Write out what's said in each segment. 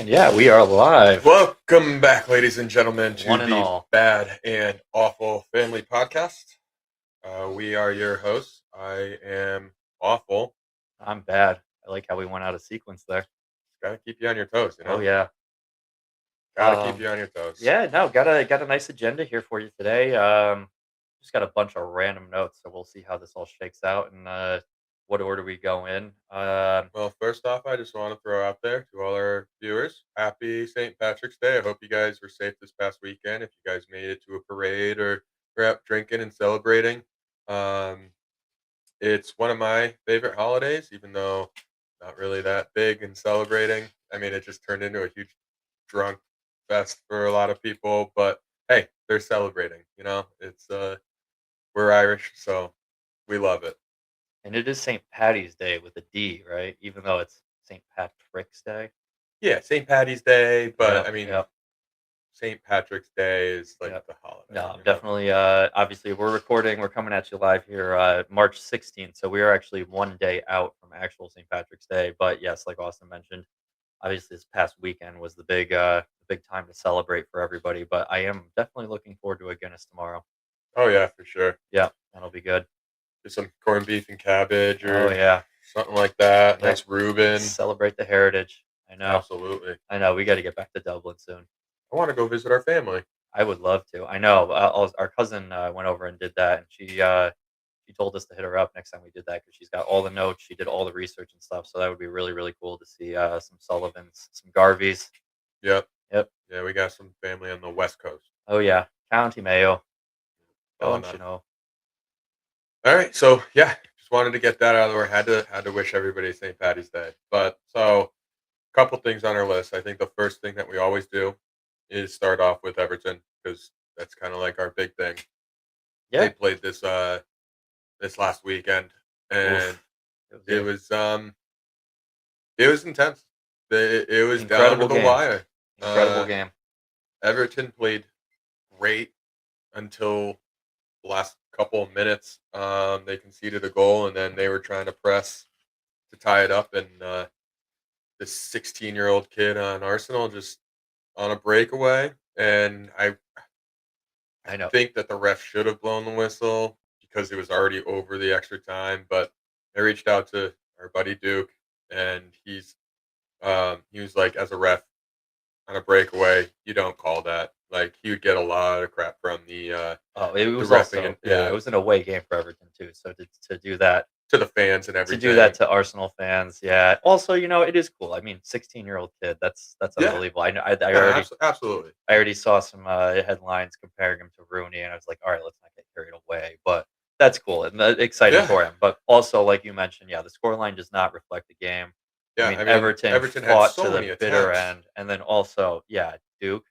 And yeah, we are live. Welcome back, ladies and gentlemen, to One and the all. Bad and Awful Family Podcast. We are your hosts. I am Awful. I'm bad. I like how we went out of sequence there. Gotta keep you on your toes, Oh yeah. Gotta keep you on your toes. Yeah, no, got a nice agenda here for you today. Just got a bunch of random notes, so we'll see how this all shakes out and what order we go in. Well, first off, I just want to throw out there to all our viewers, happy St. Patrick's Day. I hope you guys were safe this past weekend. If you guys made it to a parade or were out drinking and celebrating. Um, It's one of my favorite holidays, even though not really that big and celebrating. I mean, it just turned into a huge drunk fest for a lot of people, but hey, they're celebrating, It's we're Irish, so we love it. and it is St. Patty's Day with a D, right? Even though it's St. Patrick's Day. Yeah, St. Patty's Day, but Yep, I mean, yep, St. Patrick's Day is like yep. the holiday, No, I'm definitely obviously we're coming at you live here March 16th. So we are actually one day out from actual St. Patrick's Day. But yes, like Austin mentioned, obviously this past weekend was the big time to celebrate for everybody, but I am definitely looking forward to a Guinness tomorrow. Oh yeah, for sure. Yeah, that'll be good. Just some corned beef and cabbage Oh or yeah. something like that. Yep. Nice Reuben. Celebrate the heritage. I know. Absolutely. I know. We got to get back to Dublin soon. I want to go visit our family. I would love to. I know. Our cousin went over and did that, and she told us to hit her up next time we did that because she's got all the notes. She did all the research and stuff. So that would be really really cool to see some Sullivans, some Garveys. Yep. Yep. Yeah, we got some family on the West Coast. Oh yeah. County Mayo. Oh, Don't you nice. know? All right, so yeah, just wanted to get that out of the way. Had to wish everybody St. Patty's Day. But so, couple things on our list. I think the first thing that we always do is start off with Everton because that's kind of like our big thing. They Yeah. played this last weekend, and Oof. It was it a was um it was intense. It was down to incredible the game. wire. Incredible Uh, game. Everton played great until the last couple of minutes. They conceded a goal, and then they were trying to press to tie it up, and this 16-year-old kid on Arsenal just on a breakaway, and I I know. think that the ref should have blown the whistle because it was already over the extra time, but I reached out to our buddy Duke, and he was like, as a ref on a breakaway, you don't call that. Like he would get a lot of crap from Oh, it the was refing also and yeah, it was an away game for Everton too. So to do that to the fans and to do that everything. to Arsenal fans, yeah. Also, it is cool. I mean, 16-year-old kid, that's Yeah, unbelievable. I know. I yeah, already absolutely. I already saw some headlines comparing him to Rooney, and I was like, all right, let's not get carried away. But that's cool and exciting Yeah, for him. But also, like you mentioned, yeah, the scoreline does not reflect the game. I yeah. mean, I mean, Everton Everton had fought so to the many bitter attempts. end, and then also, yeah, Duke.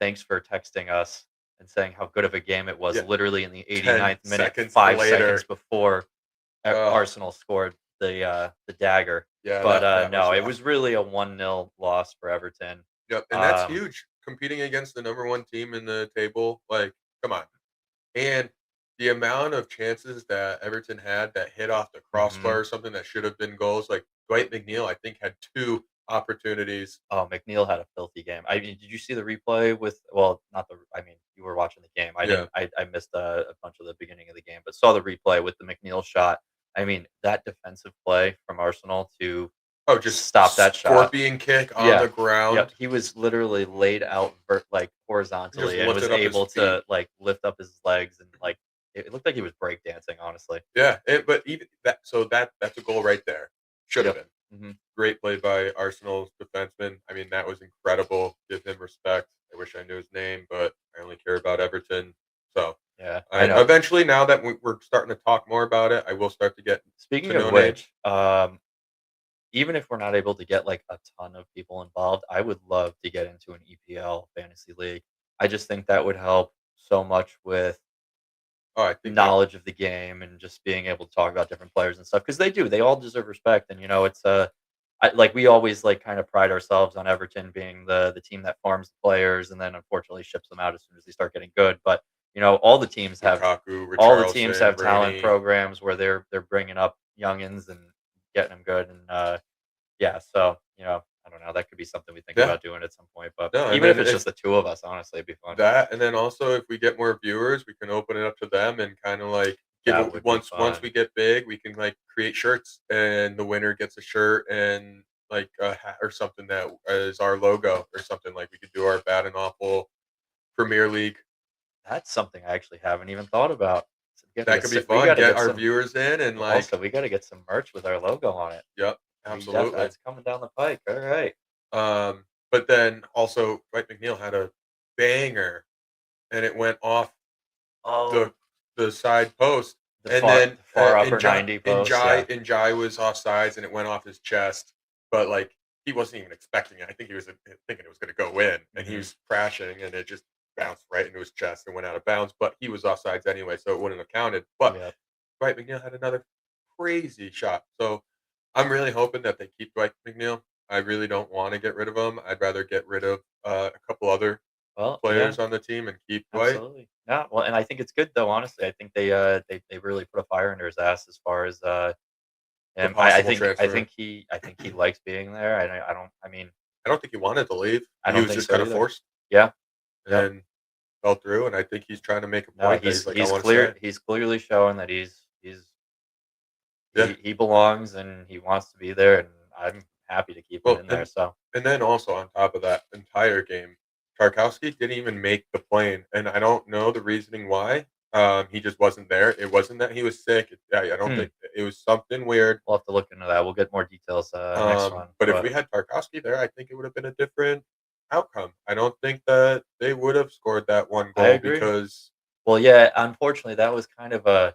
Thanks for texting us and saying how good of a game it was. Yeah, Literally in the 10 89th minute, seconds 5 seconds later. before Uh, Arsenal scored the dagger. yeah, But that was no, it rough. was really a 1-0 loss for Everton. Yep, and that's Um, huge. Competing against the number one team in the table, like, come on. And the amount of chances that Everton had that hit off the mhm. crossbar or something that should have been goals, like Dwight McNeil, I think had two opportunities. Oh, McNeil had a filthy game. I mean, did you see the replay with? Well, not the. I mean, you were watching the game. I Yeah, didn't. I missed a bunch of the beginning of the game, but saw the replay with the McNeil shot. I mean, that defensive play from Arsenal to oh, just stop that shot. scorpion kick on Yeah. the ground. Yep. He was literally laid out like Just horizontally and was lifted up his able feet. to like lift up his legs and like it looked like he was breakdancing. Honestly. Yeah, but even that, so that's a goal right there. Should have Yep. been. Hmm. Great play by Arsenal's defenseman. I mean, that was incredible. Give him respect. I wish I knew his name, but I only care about Everton. So, Yeah. I I know. eventually, now that we're starting to talk more about it, I will start to get to Speaking of know names. which, even if we're not able to get like a ton of people involved, I would love to get into an EPL fantasy league. I just think that would help so much with Oh, I think that knowledge of the game and just being able to talk about different players and stuff because they do. They all deserve respect, and it's like we always like kind of pride ourselves on Everton being the team that farms the players and then unfortunately ships them out as soon as they start getting good. But Lukaku, all the teams Richarlison, have talent Rooney. programs where they're bringing up youngins and getting them good and yeah, so I don't know. That could be something we think Yeah. about doing at some point. But No, and even if then it's just if the two of us, honestly, it'd be fun. that, and then also if we get more viewers, we can open it up to them and kind of like give That it would be once fun. we get big, we can like create shirts, and the winner gets a shirt and like a hat or something that is our logo or something. Like we could do our Bad and Awful Premier League. That's something I actually haven't even thought about. So That could be we fun. gotta Get get our some. viewers in and Also, like, we gotta get some merch with our logo on it. yep, We def absolutely. That's coming down the pike. All right. But then also, Dwight McNeil had a banger, and it went off the Oh, the side post, the and then far upper 90 post. Yeah. And Jai was offsides, and it went off his chest, but like he wasn't even expecting it. I think he was thinking it was going to go in, and he Hmm. was crashing, and it just bounced right into his chest and went out of bounds. But he was offsides anyway, so it wouldn't have counted. But Yeah. Dwight McNeil had another crazy shot. So I'm really hoping that they keep Dwight McNeil. I really don't want to get rid of him. I'd rather get rid of a couple other Well, yeah. players on the team and keep Dwight. Absolutely. Yeah, well, and I think it's good though, honestly. I think they really put a fire under his ass as far as The him. possible transfer. I think he likes being there. I don't I mean, I don't think he wanted to leave. I He don't was think just so kind of either. forced Yeah. Yep. and fell through. And I think he's trying to make a No, point that he's like, I want to stay. he's clearly showing that Yeah. he belongs and he wants to be there and I'm happy to keep him Well, in there. So and then also on top of that entire game, Tarkowski didn't even make the plane, and I don't know the reasoning why. He just wasn't there. It wasn't that he was sick. I don't hmm, think it was something weird. we'll have to look into that. We'll get more details next one. But if But we had Tarkowski there, I think it would have been a different outcome. I don't think that they would have scored that one I goal agree. because Well, yeah, unfortunately that was kind of a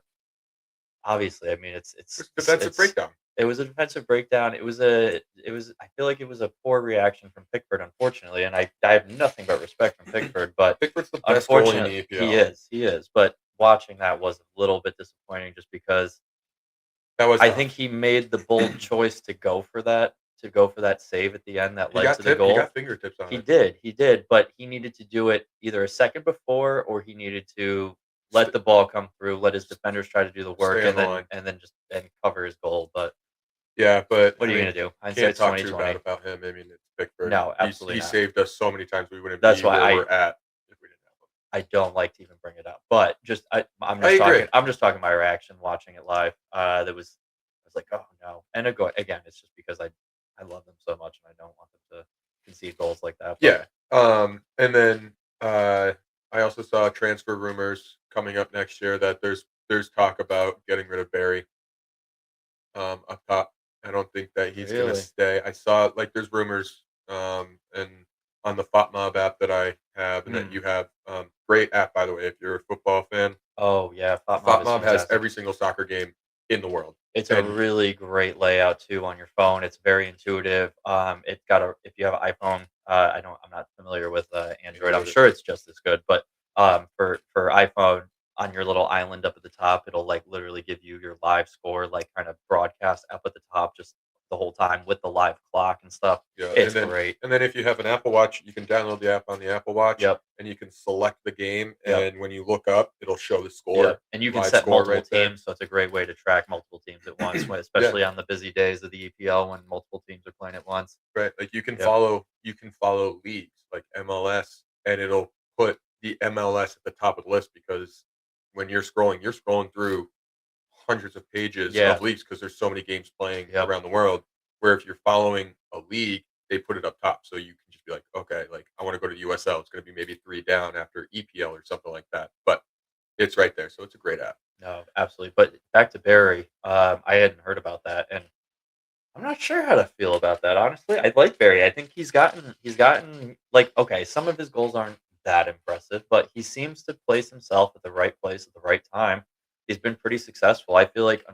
obviously, I mean, it's defensive breakdown. it was a defensive breakdown. It was I feel like it was a poor reaction from Pickford, unfortunately, and I have nothing but respect from Pickford, but Pickford's the best goalie in unfortunately the EPL. he is. But watching that was a little bit disappointing just because That was I think tough. he made the bold choice to go for that save at the end that led to the He goal. got fingertips on it. He did, but he needed to do it either a second before or he needed to let St- the ball come through, let his defenders try to do the work, Stay on the line. and then just and cover his goal. But Yeah, but what I are you mean, gonna do? can't Hindsight's talk too bad 2020. about him. I mean, it's Pickford. No, absolutely He not. saved us so many times we wouldn't That's be why where we're at if we didn't have I don't like to even bring it up. But just him. I agree. I'm just talking my reaction watching it live. That was I was like, oh no. And again, it's just because I love them so much and I don't want them to concede goals like that. But Yeah. And then I also saw transfer rumors coming up next year that there's talk about getting rid of Barry up top. I don't think that he's gonna really, stay. I saw like there's rumors and on the FotMob app that I have and that hmm. you have. Great app by the way if you're a football fan. Oh yeah, FotMob is FotMob has fantastic. every single soccer game in the world. It's a And really great layout too on your phone. It's very intuitive. It's got a if you have an iPhone, I'm not familiar with Android. I'm Android sure it's just as good, but for iPhone on your little island up at the top, it'll like literally give you your live score, like kind of broadcast up at the top, just the whole time with the live clock and stuff. yeah, It's great. and then if you have an Apple Watch, you can download the app on the Apple Watch, Yep, and you can select the game, yep. and when you look up, it'll show the Yep, score, and you can live set score multiple right there. teams, so it's a great way to track multiple teams at once, Yeah, especially on the busy days of the EPL when multiple teams are playing at once. right. Like Yep. you can follow leagues like MLS, and it'll put the MLS at the top of the list because when you're scrolling through hundreds of pages Yeah. of leagues because there's so many games playing Yep. around the world. Where if you're following a league, they put it up top, so you can just be like, okay, like I want to go to the USL. It's going to be maybe three down after EPL or something like that, but it's right there, so it's a great app. No, absolutely. But back to Barry, I hadn't heard about that, and I'm not sure how to feel about that. Honestly, I like Barry. I think he's gotten like okay, some of his goals aren't that impressive, but he seems to place himself at the right place at the right time. He's been pretty successful. I feel like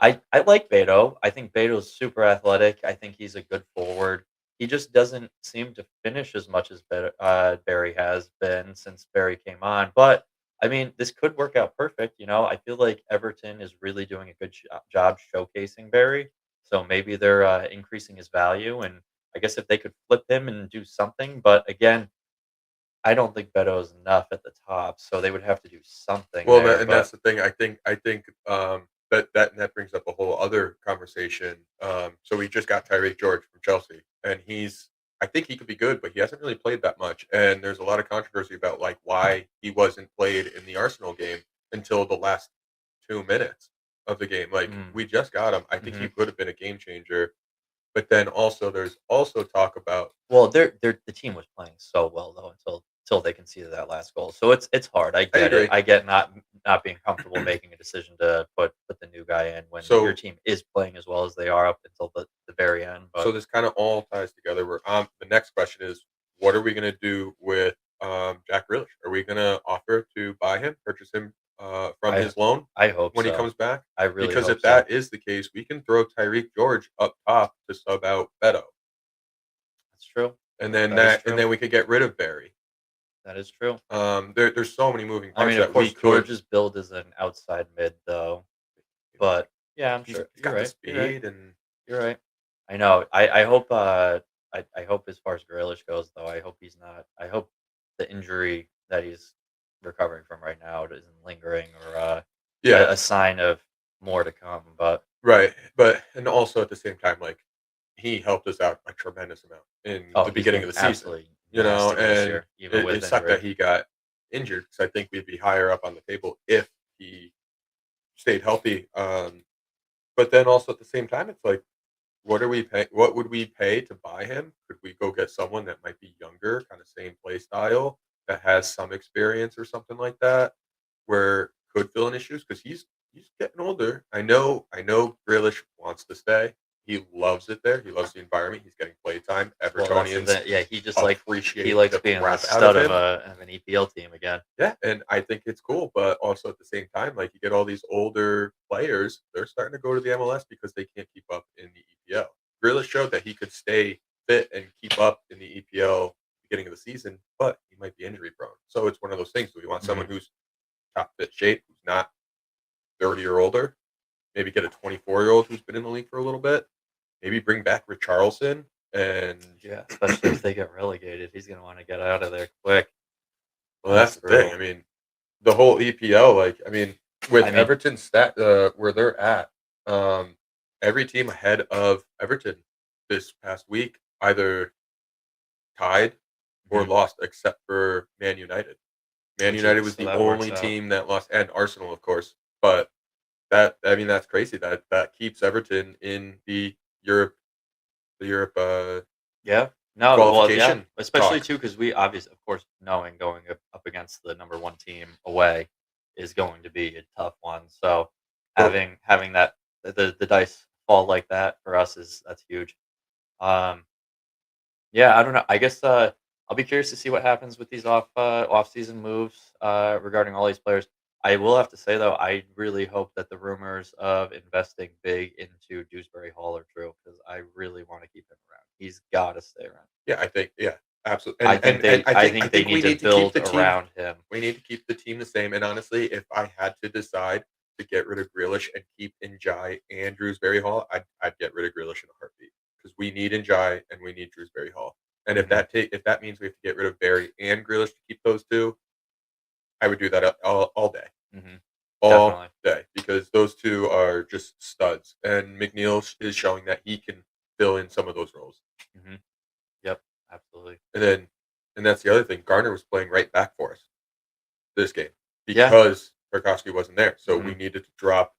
I like Beto. I think Beto's super athletic. I think he's a good forward. He just doesn't seem to finish as much as Barry has been since Barry came on. But I mean, this could work out perfect. You know, I feel like Everton is really doing a good job showcasing Barry. So maybe they're increasing his value. And I guess if they could flip him and do something, but again, I don't think Beto is enough at the top. So they would have to do something Well, there. and But that's the thing. I think that brings up a whole other conversation. So we just got Tyreek George from Chelsea, and I think he could be good, but he hasn't really played that much. And there's a lot of controversy about like why he wasn't played in the Arsenal game until the last 2 minutes of the game. Like Mm, we just got him. I think he mhm. could have been a game changer. But then also there's also talk about Well, the team was playing so well though until they conceded that last goal. So it's hard. I I get it. agree. I get not being comfortable making a decision to put the new guy in when your So team is playing as well as they are up until the very end. But so this kind of all ties together. Where the next question is, what are we gonna do with Jack Grealish? Are we gonna offer to buy him, purchase him from I his loan I hope when he so. comes back? I really Because hope if so. that is the case, we can throw Tyreek George up top to sub out Beto, That's true. and then That is that and true. then we could get rid of Barry. That is true. There's so many moving I parts mean, of that we course, could. George's build is an outside mid though. You know, But yeah, I'm sure he's you're got the right. You're right. speed and You're right. I know. I hope I hope as far as Grealish goes though, I hope he's not I hope the injury that he's recovering from right now isn't lingering or yeah, a sign of more to come. But right. But and also at the same time, like he helped us out a tremendous amount in oh, the he's beginning of been the season, absolutely nasty this and year, even it with sucked injury. that he got injured because I think we'd be higher up on the table if he stayed healthy. But then also at the same time, it's like, what are we pay? What would we pay to buy him? Could we go get someone that might be younger, kind of same play style, that has some experience or something like that, where could fill in issues because he's getting older. I know Grealish wants to stay. He loves it there. He loves the environment. He's getting play time. Well, that's the Evertonians thing. Yeah, he just he appreciate likes the being the crap out of stud him. of an EPL team again. Yeah, and I think it's cool, but also at the same time, like you get all these older players, they're starting to go to the MLS because they can't keep up in the EPL. Grealish showed that he could stay fit and keep up in the EPL beginning of the season, but he might be injury prone. So it's one of those things. Do we want Mhm. someone who's top fit shape, who's not 30 or older? Maybe get a 24-year-old who's been in the league for a little bit. Maybe bring back Richarlison and Yeah, especially if they get relegated, he's gonna want to get out of there quick. well, That's that's the thing. I brutal. mean, the whole EPL, like, I mean, with I mean, Everton's where they're at, um, every team ahead of Everton this past week either tied or mhm, lost except for Man United. Man which is United was so the that works only out. team that lost, and Arsenal, of course. But that, I mean, that's crazy. That keeps Everton in the Europe Yeah. No, well, yeah, qualification especially talks. too because we obviously, of course, knowing going up against the number 1 team away is going to be a tough one. So But having that the dice fall like that for us is that's huge. Um, yeah, I don't know. I guess I'll be curious to see what happens with these off-season moves regarding all these players. I will have to say though, I really hope that the rumors of investing big into Dewsbury Hall are true because I really want to keep him around. He's got to stay around. yeah, I think yeah, absolutely. And I I think they think need we to need to keep build the team. around him. We need to keep the team the same. And honestly, if I had to decide to get rid of Grealish and keep Njai and Drewsbury Hall, I'd get rid of Grealish in a heartbeat because we need Njai and we need Drewsbury Hall. And Mhm, if that means we have to get rid of Barry and Grealish to keep those two, I would do that mhm, all definitely. day because those two are just studs. And McNeil is showing that he can fill in some of those roles. Mhm, yep, absolutely. And then, and that's the other thing. Garner was playing right back for us this game Yeah, because Tarkovsky wasn't there. So we mhm, needed to drop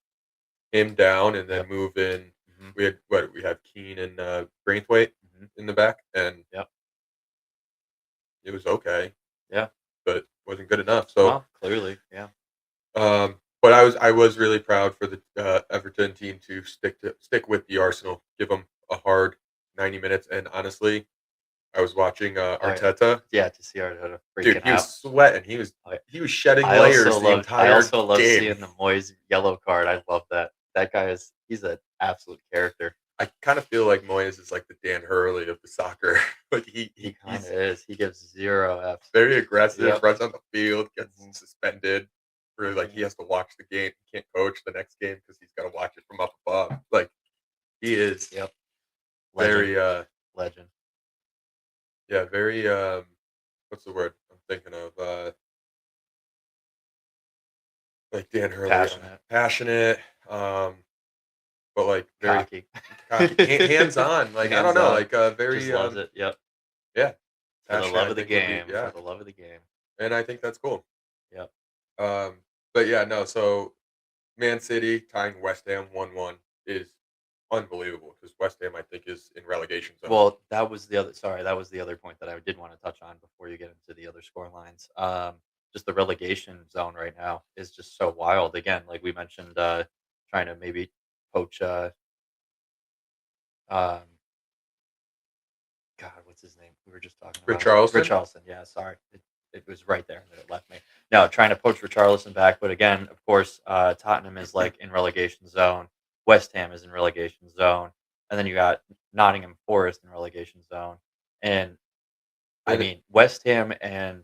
him down and then yep, move in. mhm, We had Keane and Braithwaite mhm, in the back, and yep, it was okay, yeah. but wasn't good enough. So, Well, clearly, yeah. but I was really proud for the Everton team to stick with the Arsenal, give them a hard 90 minutes, and honestly, I was watching Oh, yeah. Arteta. Yeah, to see Arteta Dude, freaking he was out. sweating. Oh, yeah. He was shedding layers the I entire also love game. seeing the Moyes yellow card. I love that. That guy is he's an absolute character. I kind of feel like Moyes is like the Dan Hurley of the soccer. Like He kinda he's is. He gives 0 Fs. very aggressive, Yep. runs on the field, gets Mhm, suspended for like mhm. he has to watch the game. He can't coach the next game because he's got to watch it from up above. Like he is Yep. Legend, very legend. yeah, very what's the word I'm thinking of? Like Dan Hurley, Passionate. passionate, um, but like very Cocky. cocky, hands on. Like I don't Hands know, on. like Just very loves it. Yep. yeah, For the passionate. love I of the think would be game. For yeah, the love of the game. and I think that's cool. Yep. Um, but yeah, no. So Man City tying West Ham 1-1 is unbelievable because West Ham I think is in relegation zone. Well, that was the other sorry, that was the other point that I did wanna touch on before you get into the other score lines. Just the relegation zone right now is just so wild. Again, like we mentioned, trying to maybe poach, um, God, what's his name? We were just talking about him. Richarlison, Richarlison, yeah, sorry. It was right there and then it left me. No, trying to poach Richarlison back, but again, of course, Tottenham is, like, in relegation zone. West Ham is in relegation zone, and then you got Nottingham Forest in relegation zone, and I and it, mean, West Ham and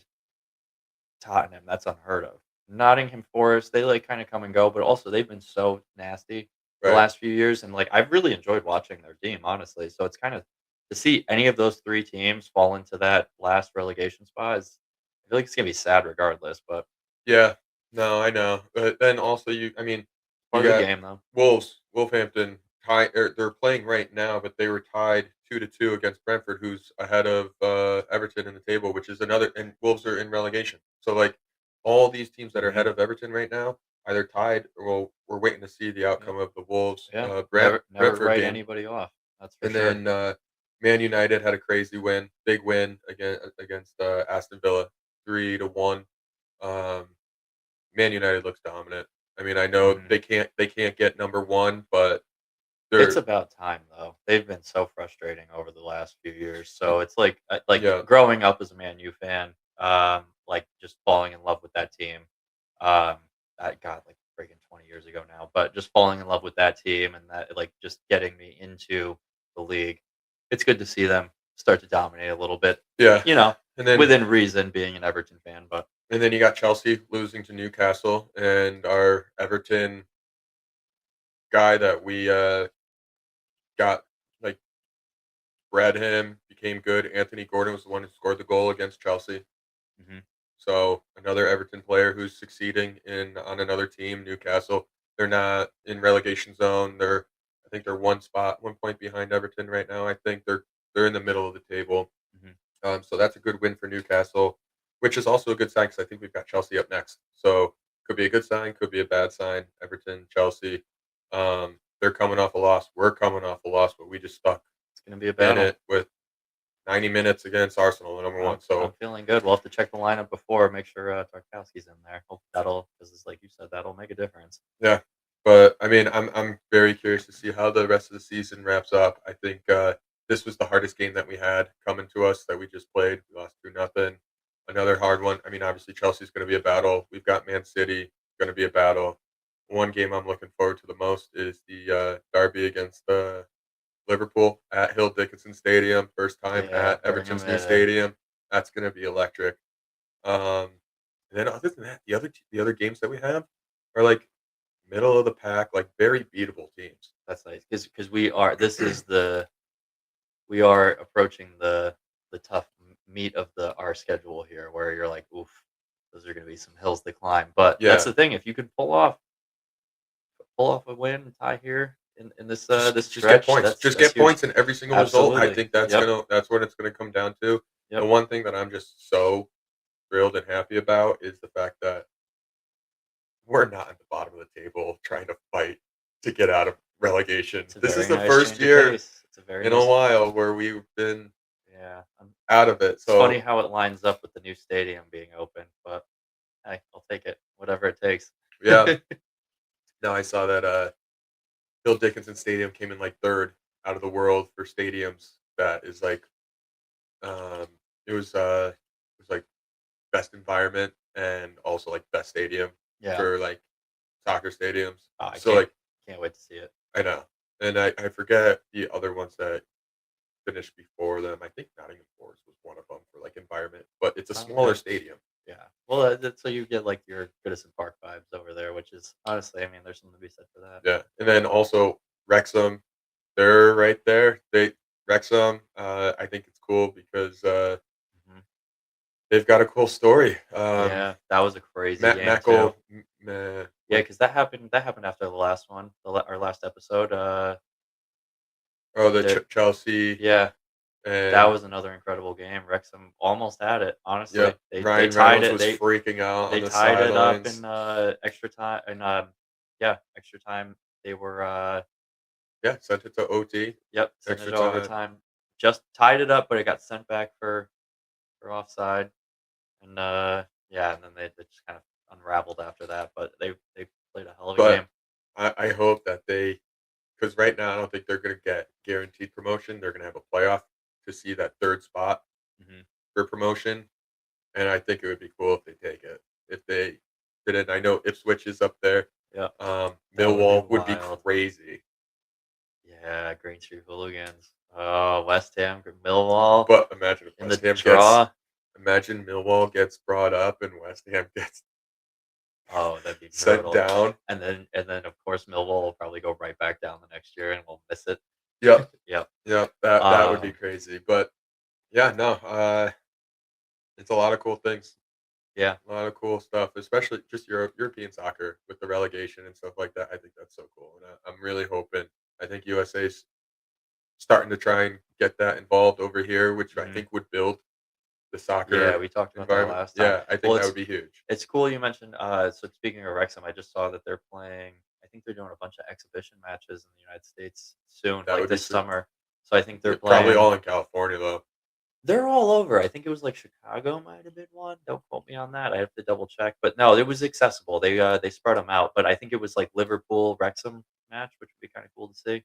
Tottenham, that's unheard of. Nottingham Forest, they, like, kinda come and go, but also they've been so nasty the right, last few years, and, like, I've really enjoyed watching their team, honestly, so it's kinda to see any of those 3 teams fall into that last relegation spot is I feel like it's gonna be sad regardless, but yeah, no, I know. But then also I mean, you part of the got game, though. Wolverhampton tie or they're playing right now, but they were tied 2-2 against Brentford, who's ahead of Everton in the table, which is another and Wolves are in relegation. So like all these teams that are ahead Mhm. of Everton right now, either tied or we're waiting to see the Yep. outcome of the Wolves Yeah. Never Brentford write game. anybody off. That's for And sure. then Man United had a crazy win, big win against Aston Villa, 3-1. Um, Man United looks dominant. I mean, I know Mhm. they can't get number 1, but It's they're about time, though. They've been so frustrating over the last few years. So it's like yeah, growing up as a Man U fan, like just falling in love with that team. Um, I God, like freaking 20 years ago now, but just falling in love with that team and that like just getting me into the league. It's good to see them start to dominate a little bit. yeah. You know, And then within reason, being an Everton fan, but and then you got Chelsea losing to Newcastle, and our Everton guy that we got like bred him became good. Anthony Gordon was the one who scored the goal against Chelsea. mhm. So another Everton player who's succeeding in on another team, Newcastle. They're not in relegation zone. I think they're 1 point behind Everton right now. I think they're in the middle of the table. Mhm. So that's a good win for Newcastle, which is also a good sign because I think we've got Chelsea up next. So could be a good sign, could be a bad sign. Everton, Chelsea, they're coming off a loss. We're coming off a loss, but we just stuck It's gonna be a in battle. it with 90 minutes against Arsenal, the number one. I'm So feeling good. We'll have to check the lineup before, make sure Tarkowski's in there. Hope that'll because it's like you said, that'll make a difference. yeah, but I mean, I'm very curious to see how the rest of the season wraps up. I think this was the hardest game that we had coming to us that we just played. We lost 2-0. Another hard one. I mean, obviously Chelsea's going to be a battle. We've got Man City going to be a battle. One game I'm looking forward to the most is the derby against Liverpool at Hill Dickinson Stadium. First time Yeah, at bring him Everton's new in. stadium. That's going to be electric. Um, and then other than that, the other games that we have are like middle of the pack, like very beatable teams. That's nice because we are. This is the we are approaching the tough meat of the our schedule here, where you're like, oof, those are going to be some hills to climb. But that's Yeah, the thing. If you can pull off a win, tie here in this this just get stretch, points. that's Just that's get huge. points in every single result. I Absolutely. think that's Yep. gonna that's what it's gonna come down to. The Yep. one thing that I'm just so thrilled and happy about is the fact that we're not at the bottom of the table trying to fight to get out of relegation. It's a This is very the nice first change of year pace. It's a very in a nice. while where we've been Yeah. out of it. It's funny So how it lines up with the new stadium being open, but hey, I'll take it, whatever it takes. yeah, now I saw that Bill Dickinson Stadium came in like third out of the world for stadiums. That is like um, it was like best environment and also like best stadium Yeah. for like soccer stadiums. Oh, I So can't like can't wait to see it. I know, and I forget the other ones that finished before them. I think Nottingham Forest was one of them for like environment, but it's a Oh, smaller okay. stadium. Yeah. Well, that's so you get, like, your Goodison Park vibes over there, which is honestly, I mean, there's something to be said for that. Yeah, and then also Wrexham, they're right there. Wrexham, I think it's cool because Mhm. they've got a cool story. Yeah, that was a crazy Matt game too. Mackle, Yeah, because that happened after the last one, our last episode, Oh, the the Chelsea yeah, that and was another incredible game. Wrexham almost had it, yeah, honestly. They Ryan tied Reynolds it. was They freaking out on they the tied it up sidelines. in, extra time and, yeah, extra time. They were, Yeah, sent it to OT, yep, sent it extra to time. overtime. Just tied it up, but it got sent back for offside, and, yeah, and then they just kind of unraveled after that, but they played a hell of a But game. I hope that they, because right now I don't think they're gonna get guaranteed promotion. They're gonna have a playoff to see that 3rd spot Mhm. for promotion, and I think it would be cool if they take it. If they didn't, I know Ipswich is up there. Yep, that would be Millwall would be wild. crazy, Yeah, Green Street Hooligans. Oh, West Ham, Millwall but imagine if in the West Ham gets draw. imagine Millwall gets brought up and West Ham gets Oh, that'd be sent brutal. down. And then of course Millwall will probably go right back down the next year and we'll miss it. Yep, Yep. yep, that would be Um, crazy. But yeah, no, it's a lot of cool things. yeah. A lot of cool stuff, especially just European soccer with the relegation and stuff like that. I think that's so cool, and I'm really hoping. I think USA's starting to try and get that involved over here, which I Mhm. think would build the Yeah, soccer we talked about that environment. last time. Yeah, I think Well, that it's would be huge. it's cool you mentioned so speaking of Wrexham, I just saw that they're playing I think they're doing a bunch of exhibition matches in the United States soon, That like would be this sweet. summer. So I think they're Probably playing all in California though. they're all over. I think it was, like, Chicago might have been one, don't quote me on that, I have to double check, but no, it was accessible. They spread them out, but I think it was, like, Liverpool-Wrexham match, which would be kinda cool to see.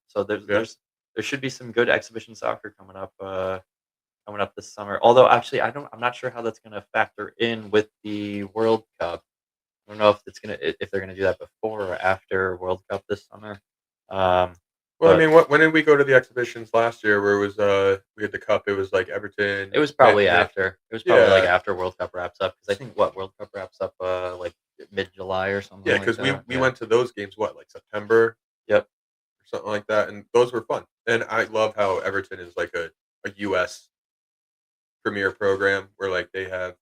So Yeah, there should be some good exhibition soccer coming up this summer, although, actually, I'm not sure how that's gonna factor in with the World Cup. I don't know if it's gonna if they're gonna do that before or after World Cup this summer, um, well, I but mean, when did we go to the exhibitions last year where it was, we had the cup, it was like Everton, it was Man probably Man after. It was probably, like, yeah, after World Cup wraps up because I think World Cup wraps up, like, mid-July or something yeah, like because that, we yeah. went to those games, what, like September Yep. or something like that, and those were fun, and I love how Everton is like a US premier program where, like, they have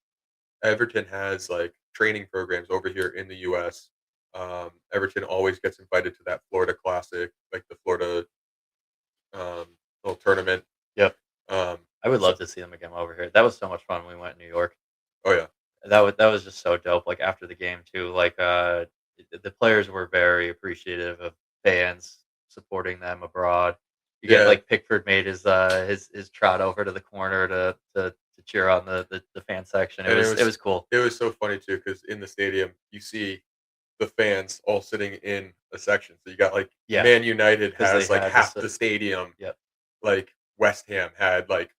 Everton has, like, training programs over here in the US. Everton always gets invited to that Florida Classic, like the Florida, um, little tournament. Yep. Um, I would so love to see them again over here. That was so much fun when we went in New York. oh, yeah. That was just so dope, like, after the game too, like, the players were very appreciative of fans supporting them abroad. You get Yeah, like, Pickford made his trot over to the corner to cheer on the fan section. It and was it was cool. it was so funny too because in the stadium, you see the fans all sitting in a section. So you got, like, Yeah, Man United because they has, like, had this half the stadium, yep. like, West Ham had, like,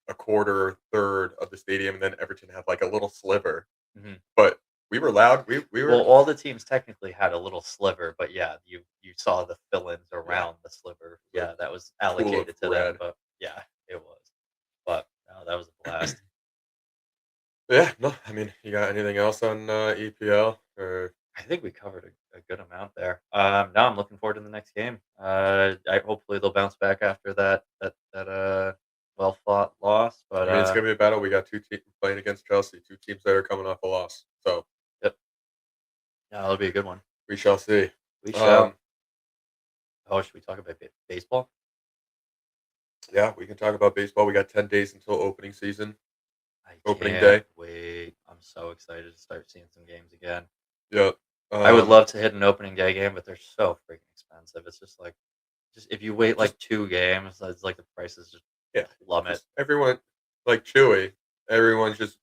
a quarter or third of the stadium, and then Everton had, like, a little sliver. Mhm. But we were loud. We Well, were all the teams technically had a little sliver, but yeah, you saw the fill-ins yeah, around the sliver. the Yeah, that was pool of allocated to them, red. but yeah, it was. But, no, that was a blast. Yeah, no, I mean, you got anything else on, EPL or I think we covered a good amount there. Now I'm looking forward to the next game. I hopefully they'll bounce back after that well fought loss. But I mean, it's gonna be a battle. We got 2 teams playing against Chelsea, 2 teams that are coming off a loss. So, yep, yeah, that'll be a good one. we shall see. We shall. Um, Oh, should we talk about baseball? yeah, we can talk about baseball. We got 10 days until opening season, I opening can't day. wait. I'm so excited to start seeing some games again. Yeah. I would Um, love to hit an opening day game, but they're so freaking expensive. It's just like just if you wait just like 2 games, it's like the prices just yeah, plummet. just everyone like Chewy, everyone's just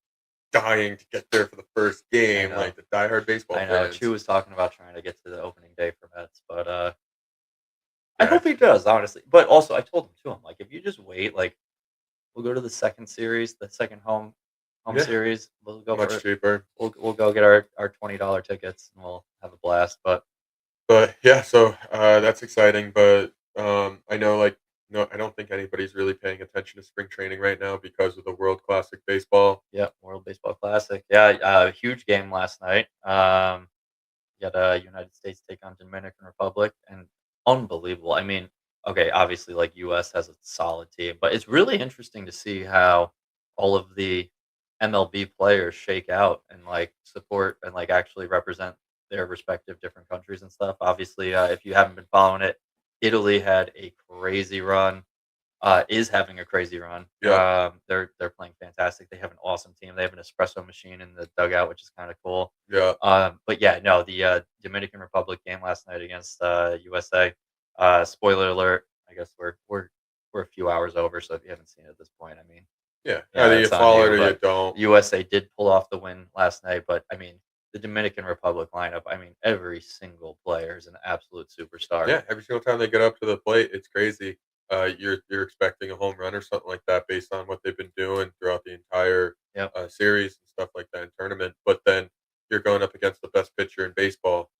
dying to get there for the first I game, know. like the diehard baseball I know. fans. Chu was talking about trying to get to the opening day for Mets, but I Yeah, hope he does, honestly. But also, I told him too. I'm like, if you just wait, like, we'll go to the second series, the second home yeah, series. We'll go much for cheaper. we'll go get our $20 tickets and we'll have a blast. But But yeah, so that's exciting. But I know, like, no, I don't think anybody's really paying attention to spring training right now because of the World Classic Baseball. yeah, World Baseball Classic. Yeah, huge game last night. You got United States take on Dominican Republic, and unbelievable. I mean, okay, obviously, like U.S. has a solid team, but it's really interesting to see how all of the MLB players shake out and like support and like actually represent their respective different countries and stuff. Obviously, if you haven't been following it, Italy had a crazy run. Is having a crazy run. Yep. They're playing fantastic. They have an awesome team. They have an espresso machine in the dugout, which is kind of cool. Yeah. But yeah, no, the Dominican Republic game last night against USA. Spoiler alert. I guess we're a few hours over, so if you haven't seen it at this point, I mean, Yeah. yeah, Either you it's on follow it you. or you But don't. USA did pull off the win last night. But I mean, the Dominican Republic lineup. I mean, every single player is an absolute superstar. Yeah, every single time they get up to the plate, it's crazy. You're expecting a home run or something like that based on what they've been doing throughout the entire Yep. series and stuff like that in tournament. But then you're going up against the best pitcher in baseball,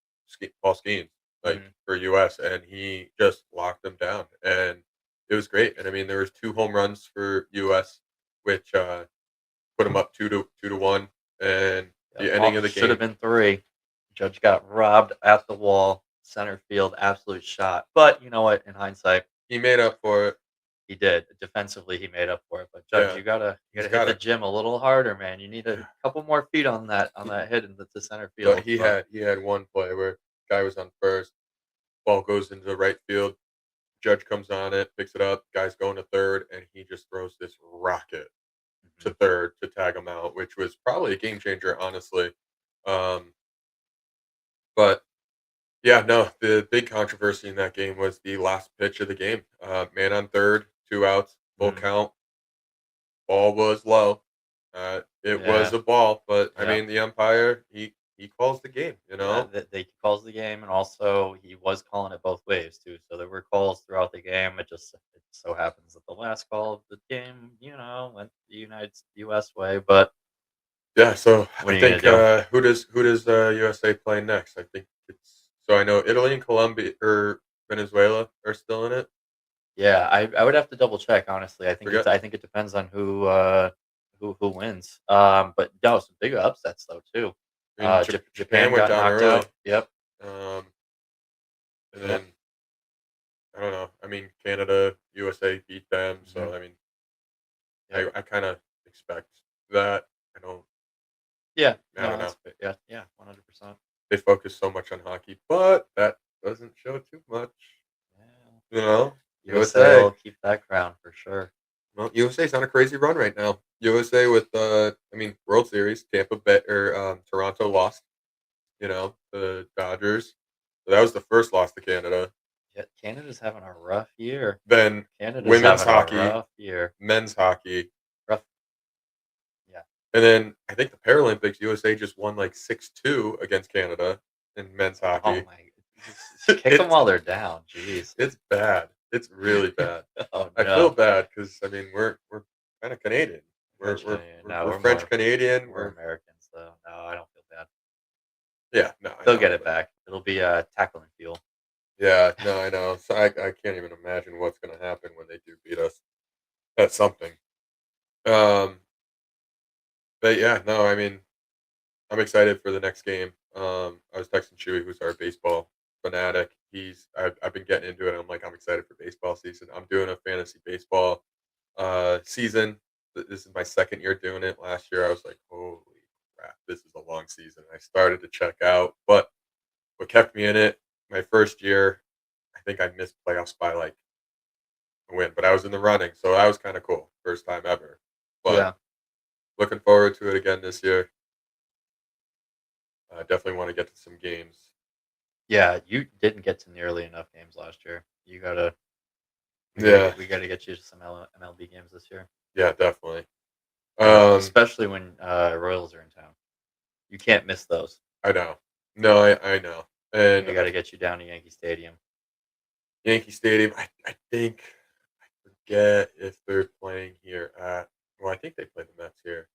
Paul Skeens, like Hmm. for US, and he just locked them down, and it was great. And I mean, there was 2 home runs for US, which put them up 2-1, and Yep. the ending of the Should have game, been three. Judge got robbed at the wall, center field, absolute shot. But you know what? In hindsight, he made up for it. he did. Defensively, he made up for it. But Judge, Yeah, you gotta he's hit got the it. gym a little harder, man. You need a couple more feet on that hit into the center But field. he But had one play where guy was on first, ball goes into the right field, Judge comes on it, picks it up, guy's going to third, and he just throws this rocket to mhm, third to tag him out, which was probably a game changer, honestly. Um, but yeah, no, the big controversy in that game was the last pitch of the game. Man on third, 2 outs, full mm, count. Ball was low. It was yeah, a ball, but I yeah. mean, the umpire he calls the game. Yeah, they calls the game, and also he was calling it both ways too. So there were calls throughout the game. It so happens that the last call of the game, went the U.S. way. But Yeah, so what I are you gonna think do? who does USA play next? I think it's so I know Italy and Colombia or Venezuela are still in it. Yeah, I would have to double check, honestly. Forget. I think it depends on who wins. But no, some big upsets though too. I mean, Japan Japan went got down knocked early, out. Yep. um, and Yep. then I don't know. I mean, Canada, USA beat them, Hmm. so I mean, Yep. I kind of expect that. I don't. Yeah. I No, don't know. that's fair. Yeah. Yeah. 100%. They focus so much on hockey, but that doesn't show too much. Yeah. You know, USA USA. will keep that crown for sure. Well, USA's on a crazy run right now. USA with I mean, World Series, Tampa Bay or Toronto lost. The Dodgers. So that was the first loss to Canada. Yeah, Canada's having a rough year. Then Canada's women's having a hockey, rough year. men's hockey, Rough. Yeah. and then I think the Paralympics. USA just won like 6-2 against Canada in men's Oh hockey. my. Just kick them it's while they're down. Jeez. it's bad. It's really bad. Oh I feel no. bad because I mean we're kind of Canadian. We're French we're Canadian. we're, No, we're French Canadian. we're Americans though. No, I don't feel bad. Yeah, no, I They'll get know, it but back. It'll be tackling fuel. yeah, no, I know. So I can't even imagine what's gonna happen when they do beat us at something. Um, but yeah, no, I mean, I'm excited for the next game. I was texting Chewy, who's our baseball fanatic. I've been getting into it. I'm like, I'm excited for baseball season. I'm doing a fantasy baseball season. This is my second year doing it. Last year, I was like, holy crap, this is a long season. I started to check out, but what kept me in it, my first year, I think I missed playoffs by like a win, but I was in the running, so that was kind of cool. First time ever. But Yeah. looking forward to it again this year. I definitely want to get to some games. Yeah. You didn't get to nearly enough games last year. You gotta. Yeah, We gotta get you to some MLB games this year. yeah, definitely. Um, Especially when Royals are in town. You can't miss those. I know. No, I know. And We gotta get you down to Yankee Stadium. Yankee Stadium. I think I forget if they're playing here at. Well, I think they play the Mets here.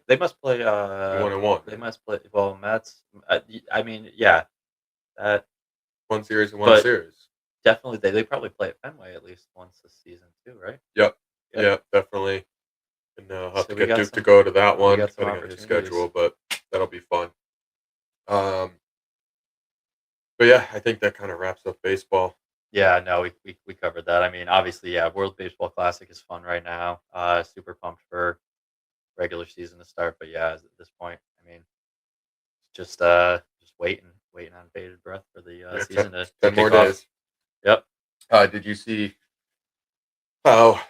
They must play. 1-1, They right? must play. Well, Mets. I mean, yeah, that. One series and one But series. definitely, they probably play at Fenway at least once this season too, right? Yep. Yep. Yep. Definitely. And I'll have So to get Duke to some go to that we one, got some depending on his schedule, opportunities. but that'll be fun. Um, but yeah, I think that kind of wraps up baseball. Yeah, no, we covered that. I mean, obviously, yeah, World Baseball Classic is fun right now. Super pumped for regular season to start. But yeah, at this point, I mean, just just waiting on bated breath for the Yeah, season to 10 more kick off. days. Yep. Did you see how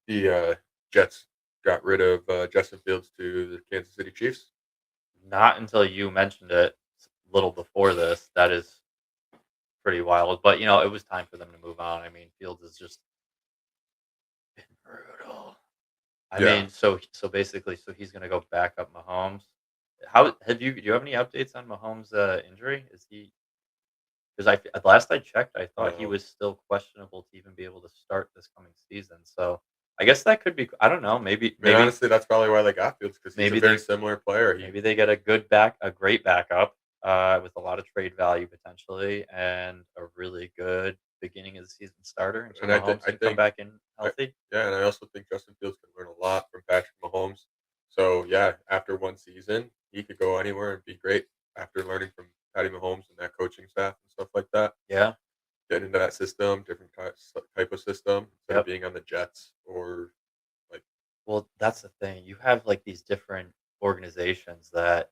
the Jets got rid of Justin Fields to the Kansas City Chiefs? Not until you mentioned it a little before this. That is pretty wild. But it was time for them to move on. I mean, Fields has just been brutal. I Yeah. mean, so basically, so he's gonna go back up Mahomes. How have you? Do you have any updates on Mahomes' injury? Is he? Because at last I checked, I thought he No. was still questionable to even be able to start this coming season. So I guess that could be. I don't know. Maybe I mean, maybe honestly, that's probably why they got Fields because he's a maybe very they similar player. maybe they get a great backup with a lot of trade value potentially, and a really good beginning of the season starter until And I think Mahomes I can come think back in I, healthy. yeah, and I also think Justin Fields can learn a lot from Patrick Mahomes. So yeah, after one season, he could go anywhere and be great after learning from Patty Mahomes and that coaching staff and stuff like that. Yeah. Get into that system, different type of system instead of Yep. being on the Jets or like Well, that's the thing. You have like these different organizations that,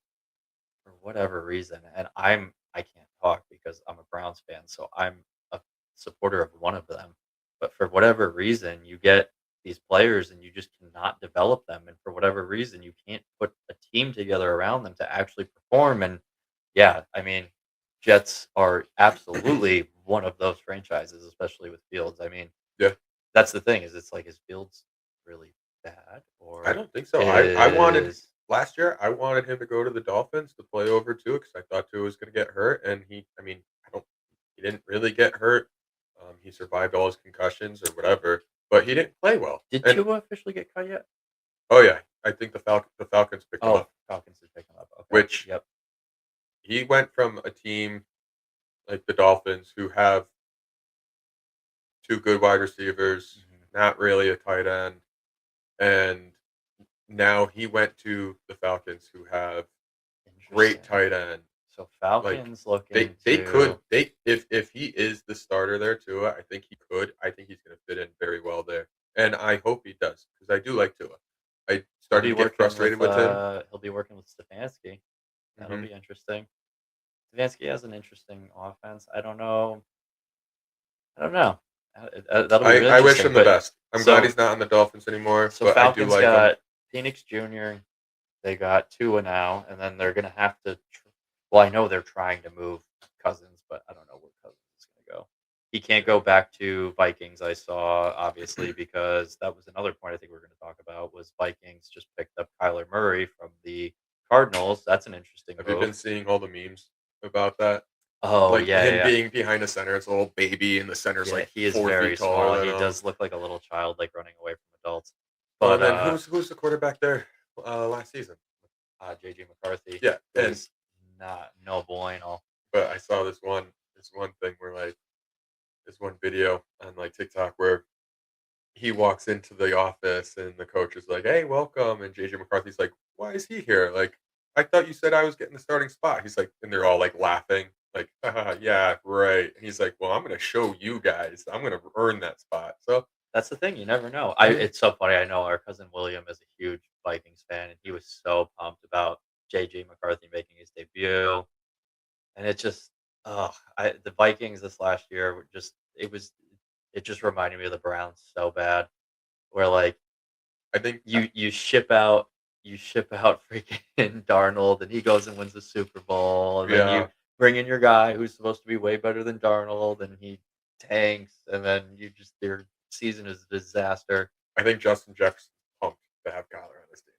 for whatever reason, and I can't talk because I'm a Browns fan, so I'm a supporter of one of them. But for whatever reason, you get these players and you just cannot develop them, and for whatever reason, you can't put a team together around them to actually perform. And yeah, I mean, Jets are absolutely one of those franchises, especially with Fields. I mean, yeah. that's the thing, is like, is Fields really bad, I or don't think so. I wanted is last year. I wanted him to go to the Dolphins to play over Tua because I thought Tua was going to get hurt, and he. I mean, I don't. He didn't really get hurt. He survived all his concussions or whatever, but he didn't play well. did And Tua officially get cut yet? oh yeah, I think the Falcons picked him Oh, up, Falcons did pick him up. Okay. which Yep. he went from a team like the Dolphins who have two good wide receivers, Mhm. not really a tight end, and now he went to the Falcons who have great Interesting. tight end. So Like Falcons they looking they could to they if he is the starter there too, I think he could. I think he's going to fit in very well there, and I hope he does because I do like Tua. I started to get frustrated with him. he'll be working with Stefanski. That'll Hmm. be interesting. Stefanski has an interesting offense. I don't know. That'll be really I wish interesting. him the But best. I'm glad so he's not on the Dolphins anymore, so but I do Falcons like him. got Phoenix Jr. They got Tua now, and then they're gonna have to. Well, I know they're trying to move Cousins, but I don't know where Cousins is gonna go. He can't go back to Vikings. I saw, obviously, because that was another point I think we're going to talk about, was Vikings just picked up Kyler Murray from the Cardinals. That's an interesting Have you move. been seeing all the memes about that? Oh Like yeah, yeah, him yeah. being behind the center, it's a little baby, and the center's Yeah, like he is 4 feet very taller small. than He him. does look like a little child, like running away from adults. Well, But and then who's the quarterback there last season? JJ McCarthy Yeah, and was not no bueno. but I saw this one thing where like this one video on like TikTok where he walks into the office and the coach is like, "Hey, welcome," and JJ McCarthy's like, "Why is he here? Like, I thought you said I was getting the starting spot." He's like, and they're all like laughing, like, "Haha, yeah, right." And he's like, "Well, I'm gonna show you guys. I'm gonna earn that spot." So That's the thing, you never know. I mean, It's so funny, I know our cousin William is a huge Vikings fan, and he was so pumped about JJ McCarthy making his debut, and it just the Vikings this last year were just it just reminded me of the Browns so bad, where, like, I think you ship out freaking Darnold, and he goes and wins the Super Bowl, and then you yeah, bring in your guy who's supposed to be way better than Darnold, and he tanks, and then their season is a disaster. I think Justin Jefferson's pumped to have Kyler on this team.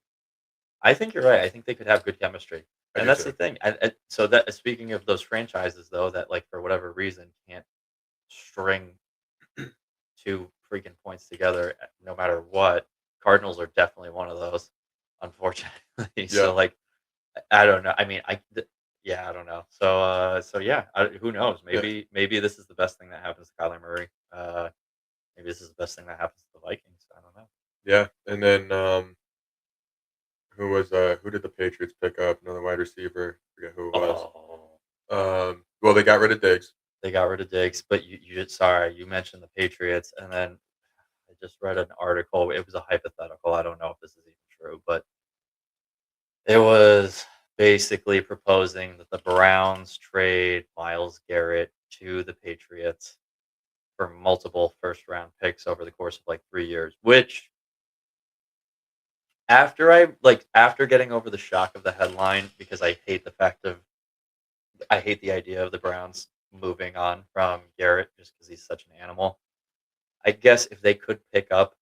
I think you're right. I think they could have good chemistry, I and do that's too. the thing. And so that, speaking of those franchises, though, that, like, for whatever reason can't string two freaking points together, no matter what. Cardinals are definitely one of those, unfortunately. Yeah, So, like, I don't know. I mean, yeah, I don't know. So yeah, who knows? yeah, Maybe this is the best thing that happens to Kyler Murray. Maybe this is the best thing that happens to the Vikings. I don't know. yeah. And then who did the Patriots pick up? Another wide receiver. Forget who it was. Oh, Well, they got rid of Diggs. they got rid of Diggs, but sorry, you mentioned the Patriots, and then I just read an article. It was a hypothetical. I don't know if this is even true, but it was basically proposing that the Browns trade Myles Garrett to the Patriots for multiple first round picks over the course of like 3 years. Which after getting over the shock of the headline, because I hate the idea of the Browns moving on from Garrett just because he's such an animal. I guess if they could pick up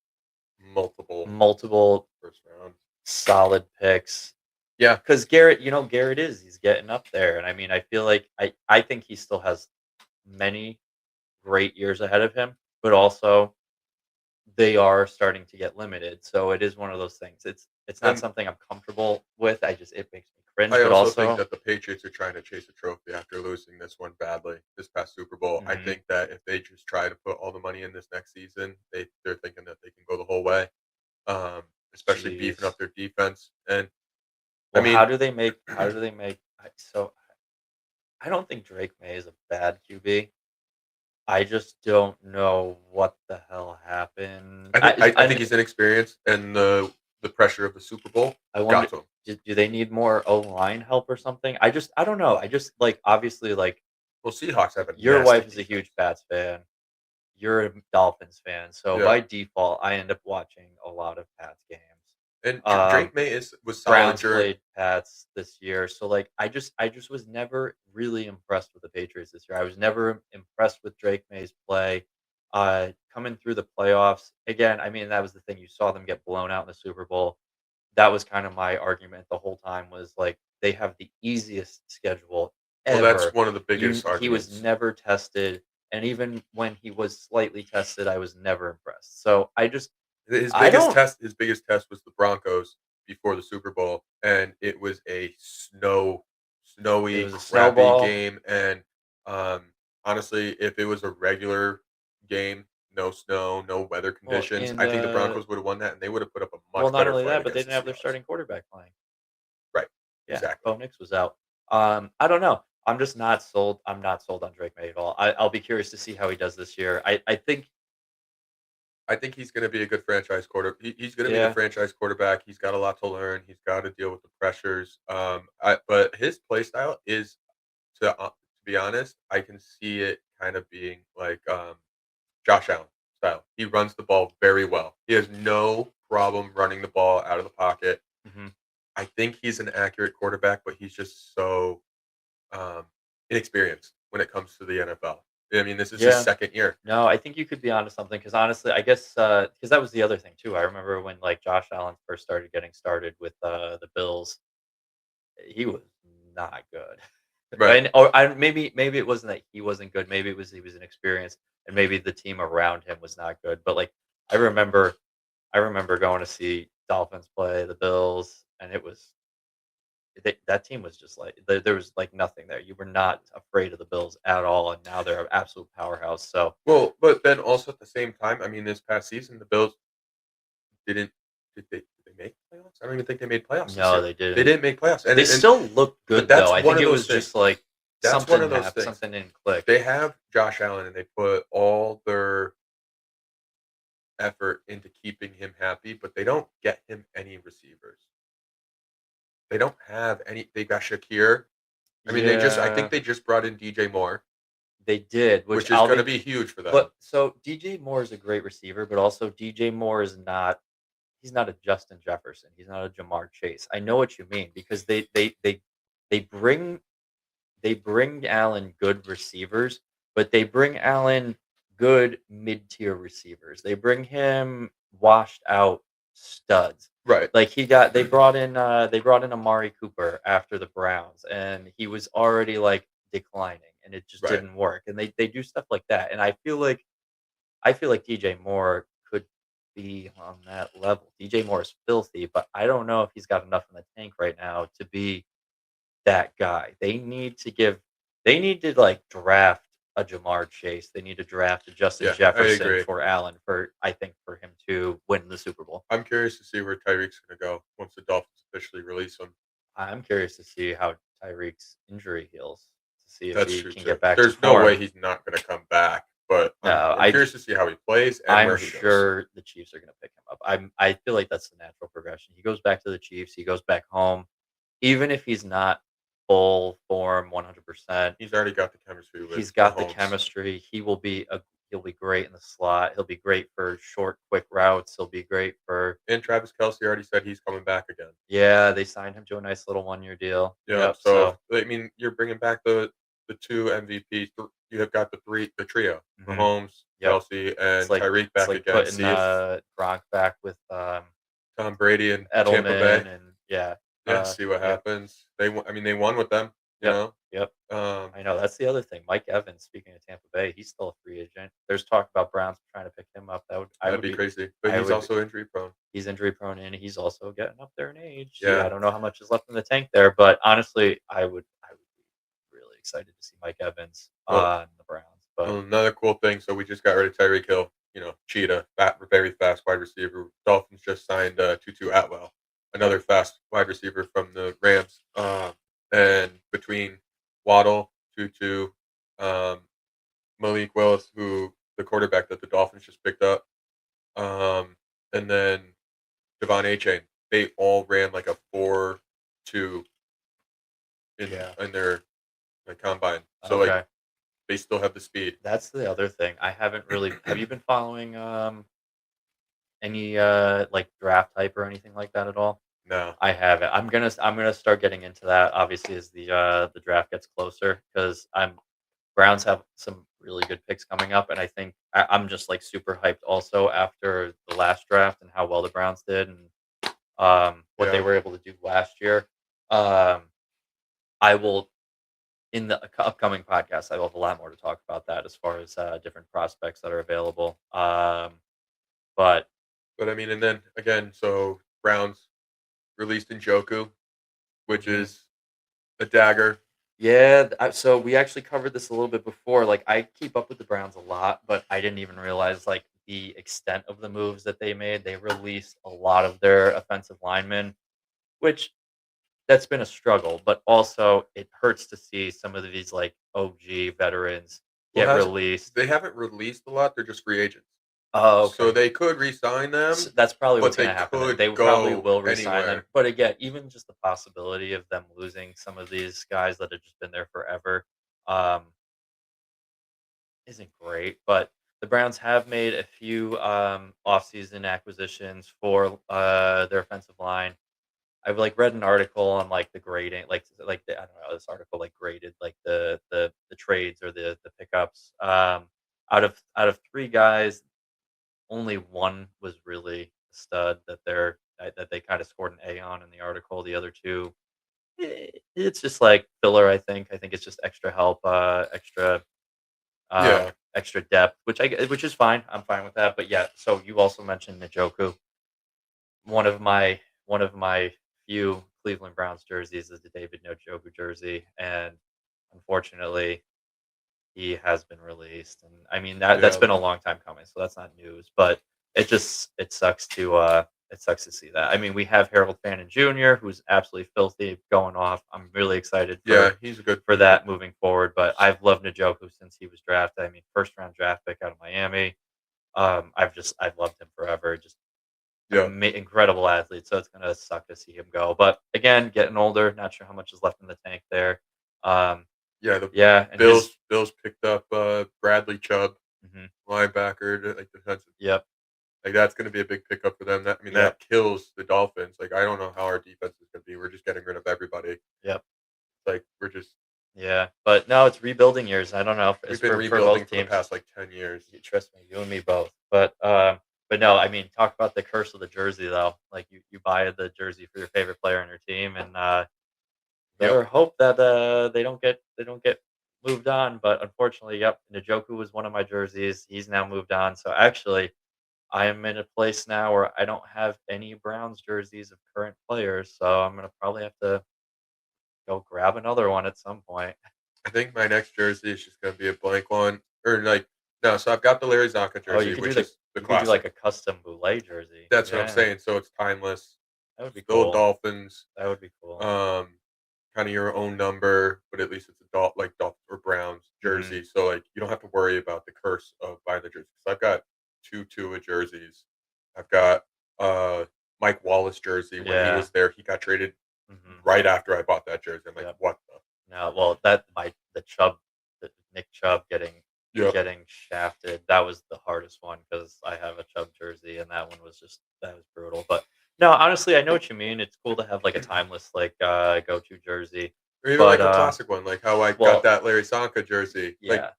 Multiple multiple first round. solid picks, Yeah, because Garrett, he's getting up there, and I mean, I feel like I think he still has many great years ahead of him, but also they are starting to get limited. So it is one of those things. It's not and something I'm comfortable with. It makes me cringe, I but also think also that the Patriots are trying to chase a trophy after losing this one badly this past Super Bowl. I mhm, think that if they just try to put all the money in this next season, they're thinking that they can go the whole way, um, especially beefing jeez. up their defense. And I Well, mean, how do they make so I don't think Drake May is a bad QB. I just don't know what the hell happened. I think he's inexperienced, and the pressure of the Super Bowl I wonder, got to him. do they need more O-line help or something? I don't know. I just like obviously like Well, Seahawks have a your nasty wife is a defense. huge Pats fan. You're a Dolphins fan, so Yeah, by default, I end up watching a lot of Pats games. and Um, Drake May was solid Browns during. played Pats this year, so like I just was never really impressed with the Patriots this year. I was never impressed with Drake May's play. Coming through the playoffs again, I mean that was the thing. You saw them get blown out in the Super Bowl. That was kind of my argument the whole time was like they have the easiest schedule Well, that's ever. one of the biggest He was arguments. never tested, and even when he was slightly tested, I was never impressed. So I don't. His biggest test was the Broncos before the Super Bowl, and it was a It snowy, was a crappy snowball. game. And um, honestly, if it was a regular game, no snow, no weather Well, conditions, in I think the the Broncos would have won that, and they would have put up a well, much not better only fight that, but they against didn't the have their Seahawks. starting quarterback playing. Right? Yeah, Exactly. Bo Nix was out. I don't know. I'm just not sold. I'm not sold on Drake May at all. I'll be curious to see how he does this year. I think, I think he's going to be a good franchise He's going to be the yeah, franchise quarterback. He's got a lot to learn. He's got to deal with the pressures. But his play style is to be honest, I can see it kind of being like Josh Allen style. He runs the ball very well. He has no problem running the ball out of the pocket. mhm. I think he's an accurate quarterback, but he's just so um, inexperienced when it comes to the NFL. I mean, this is his Yeah. second year. No, I think you could be onto something because honestly, I guess because that was the other thing too. I remember when like Josh Allen first started getting started with the Bills, he was not good. Right. And or I maybe it wasn't that he wasn't good. Maybe it was he was inexperienced, and maybe the team around him was not good. But like I remember, I remember going to see Dolphins play the Bills, and it was that team was just like there was like nothing there. You were not afraid of the Bills at all, and now they're an absolute powerhouse. So Well, but then also at the same time, I mean, this past season, the Bills didn't. Did they make playoffs? I don't even think they made playoffs this no, year. they They didn't. didn't make playoffs, They still looked but good though. that's I one think of it those was things. just like That's one of those things. something didn't click. They have Josh Allen, and they put all their effort into keeping him happy, but they don't get him any receivers. They don't have any. They got Shakir. I mean, I think Yeah, they just brought in DJ Moore, they did, which which is I'll going to be. be huge for them. But so DJ Moore is a great receiver, but also DJ Moore is not. He's not a Justin Jefferson. He's not a Jamar Chase. I know what you mean because they bring Allen good receivers, but they bring Allen good mid-tier receivers. They bring him washed out studs. Right. Like they brought in Amari Cooper after the Browns and he was already like declining and it just Right. didn't work. And they do stuff like that. And I feel like DJ Moore could be on that level. DJ Moore is filthy, but I don't know if he's got enough in the tank right now to be that guy. They need to like draft a Jamar Chase. They need to draft a Justin Yeah, I Jefferson agree. for Allen for I think for him to win the Super Bowl. I'm curious to see where Tyreek's going to go once the Dolphins officially release him. I'm curious to see how Tyreek's injury heals to see if That's he true can too. get back to There's no way form. he's not going to come back, but No, I'm curious to see how he plays and I'm where he goes. sure the Chiefs are going to pick him up. I feel like that's the natural progression. He goes back to the Chiefs. He goes back home. even if he's not full form 100%, He's already got the chemistry with he's got the Mahomes. chemistry. He'll be great in the slot. He'll be great for short, quick routes. He'll be great for And Travis Kelce already said he's coming back again. yeah, they signed him to a nice little 1-year deal. Yep. Yep, So so I mean, you're bringing back the two MVPs. You have got the trio: mhm, Mahomes, yep. Kelsey, and Tyreek It's back like again. putting, See if Gronk back with, Tom Brady and Tampa Bay. Edelman and yeah, Yeah, see what yep, happens. I mean, they won with them. You yep, know, yep. um, I know, that's the other thing. Mike Evans, speaking of Tampa Bay, he's still a free agent. There's talk about Browns trying to pick him up. that'd be crazy. But I he's would be also injury prone. he's injury prone and he's also getting up there in age. Yeah, I Yeah. don't know how much is left in the tank there, but honestly, I would be really excited to see Mike Evans Well, on the Browns. But another cool thing. So we just got rid of Tyreek Hill. You know, cheetah, very fast wide receiver. Dolphins just signed Tutu Atwell, another fast wide receiver from the Rams. And between Waddle, Tutu, um, Malik Willis, who the quarterback that the Dolphins just picked up, um, and then Devon Achane, they all ran like a 4.2 yeah, in their like combine. So like okay. they still have the speed. That's the other thing. I haven't really have you been following, any, like, draft hype or anything like that at all? No, I haven't. I'm gonna start getting into that, obviously, as the draft gets closer because 'cause Browns have some really good picks coming up, and I think I'm just, like, super hyped also after the last draft and how well the Browns did and, what they yeah, were able to do last year. Um, I will in the upcoming podcast, I will have a lot more to talk about that as far as, different prospects that are available. But but I mean, and then again, so Browns released Njoku, which mhm. is a dagger. Yeah, so we actually covered this a little bit before. Like, I keep up with the Browns a lot, but I didn't even realize like the extent of the moves that they made. They released a lot of their offensive linemen, which that's been a struggle. But also, it hurts to see some of these like OG veterans Well, get has released. they haven't released a lot. They're just free agents, Oh, so okay. they could re-sign them, That's probably but what's they going to happen then. could They probably go will resign them. anywhere. But again, even just the possibility of them losing some of these guys that have just been there forever. Um, isn't great, but the Browns have made a few, offseason acquisitions for, their offensive line. I've, like, read an article on, like, the grading, the I don't know, this article, like, graded, like, the trades or the pickups. Out of 3 guys, only 1 was really a stud that they kinda scored an A on in the article. The other 2, it's just, like, filler, I think. I think it's just extra help, Yeah, extra depth, which is fine. I'm fine with that. But yeah, so you also mentioned Njoku. One of my few Cleveland Browns jerseys is the David Njoku jersey, and unfortunately, he has been released. And I mean that's yeah, been a long time coming, so that's not news. But it sucks to see that. I mean, we have Harold Fannin Jr., who's absolutely filthy, going off. I'm really excited yeah. He's a good. for that moving forward. But I've loved Njoku since he was drafted. I mean, first round draft pick out of Miami. I've loved him forever. Just Yeah, incredible athlete. So it's gonna suck to see him go. But again, getting older, not sure how much is left in the tank there. Um, yeah. The yeah, and his Bills picked up Bradley Chubb, mhm, linebacker, like defensive. yep, Like that's going to be a big pickup for them. That I mean, yep, that kills the Dolphins. Like I don't know how our defense is going to be. We're just getting rid of everybody. yep, Like we're just yeah. But no, it's rebuilding years. I don't know if we've it's been for rebuilding both for the teams. past like 10 years. You trust me, you and me both. But no, I mean, talk about the curse of the jersey though. Like you buy the jersey for your favorite player on your team, and Yep. better hope that they don't get moved on. But unfortunately, yep, Njoku was one of my jerseys. He's now moved on. So actually, I am in a place now where I don't have any Browns jerseys of current players. So I'm gonna probably have to go grab another one at some point. I think my next jersey is just going to be a blank one, or like no. So I've got the Larry Zonka Oh, jersey, which is the you could do like classic. a custom boule jersey. That's what I'm Yeah, saying. So it's timeless. that would be Still cool. Dolphins. That would be cool. Um, kind of your own number, but at least it's a Dolphins or Browns Hmm. jersey. So like you don't have to worry about the curse of buying the jersey. So I've got two Tua jerseys. I've got Mike Wallace jersey when he Yeah. was there. He got traded Mhm. right after I bought that jersey. I'm like, Yep. what the? No, well, that my the Chubb the Nick Chubb Yep. getting shafted, that was the hardest one because I have a Chubb jersey, and that one was just that was brutal, but no, honestly, I know what you mean. It's cool to have, like, a timeless, like, go-to jersey, Or even but, like a classic one, like how I got well, that Larry Sonka jersey. Like yeah.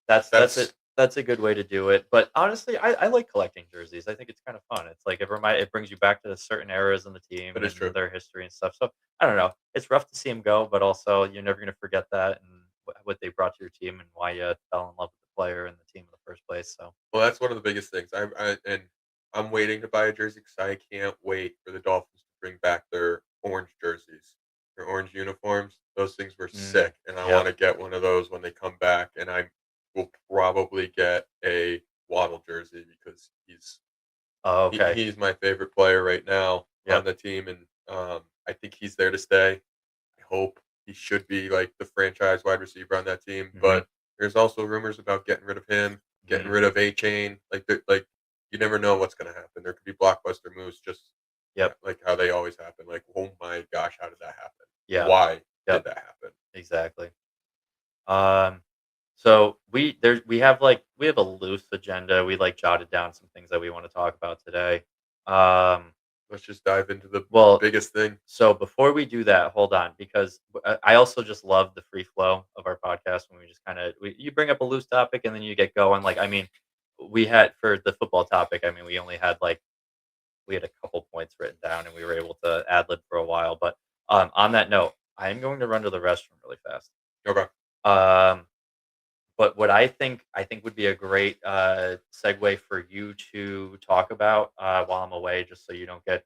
That's that's it. That's a good way to do it, but honestly, I like collecting jerseys. I think it's kind of fun. It's like it brings you back to certain eras in the team that is true. and their history and stuff. So I don't know. It's rough to see him go, but also you're never gonna forget that and what they brought to your team and why you fell in love with the player and the team in the first place. So Well, that's one of the biggest things. I'm waiting to buy a jersey because I can't wait for the Dolphins to bring back their orange jerseys, their orange uniforms. Those things were mm, sick, and I want yep. to get one of those when they come back. And I will probably get a Waddle jersey because Oh, okay. he's my favorite player right now on Yep. the team, and I think he's there to stay. I hope he should be like the franchise wide receiver on that team. Hmm. But there's also rumors about getting rid of him, getting Hmm. rid of A Chain. Like you never know what's going to happen. There could be blockbuster moves, just Yep. like how they always happen. Like, oh my gosh, how did that happen? Yeah. Why did Yep. that happen? Exactly. Um, so we have a loose agenda. We like jotted down some things that we want to talk about today. Um, Let's just dive into the well, biggest thing. so before we do that, hold on, because I also just love the free flow of our podcast when we just kind of you bring up a loose topic and then you get going. Like, I mean, we had for the football topic. I mean, we only had like we had a couple points written down and we were able to ad lib for a while. But on that note, I am going to run to the restroom really fast. Okay, Um, but what I think would be a great, segue for you to talk about, while I'm away, just so you don't get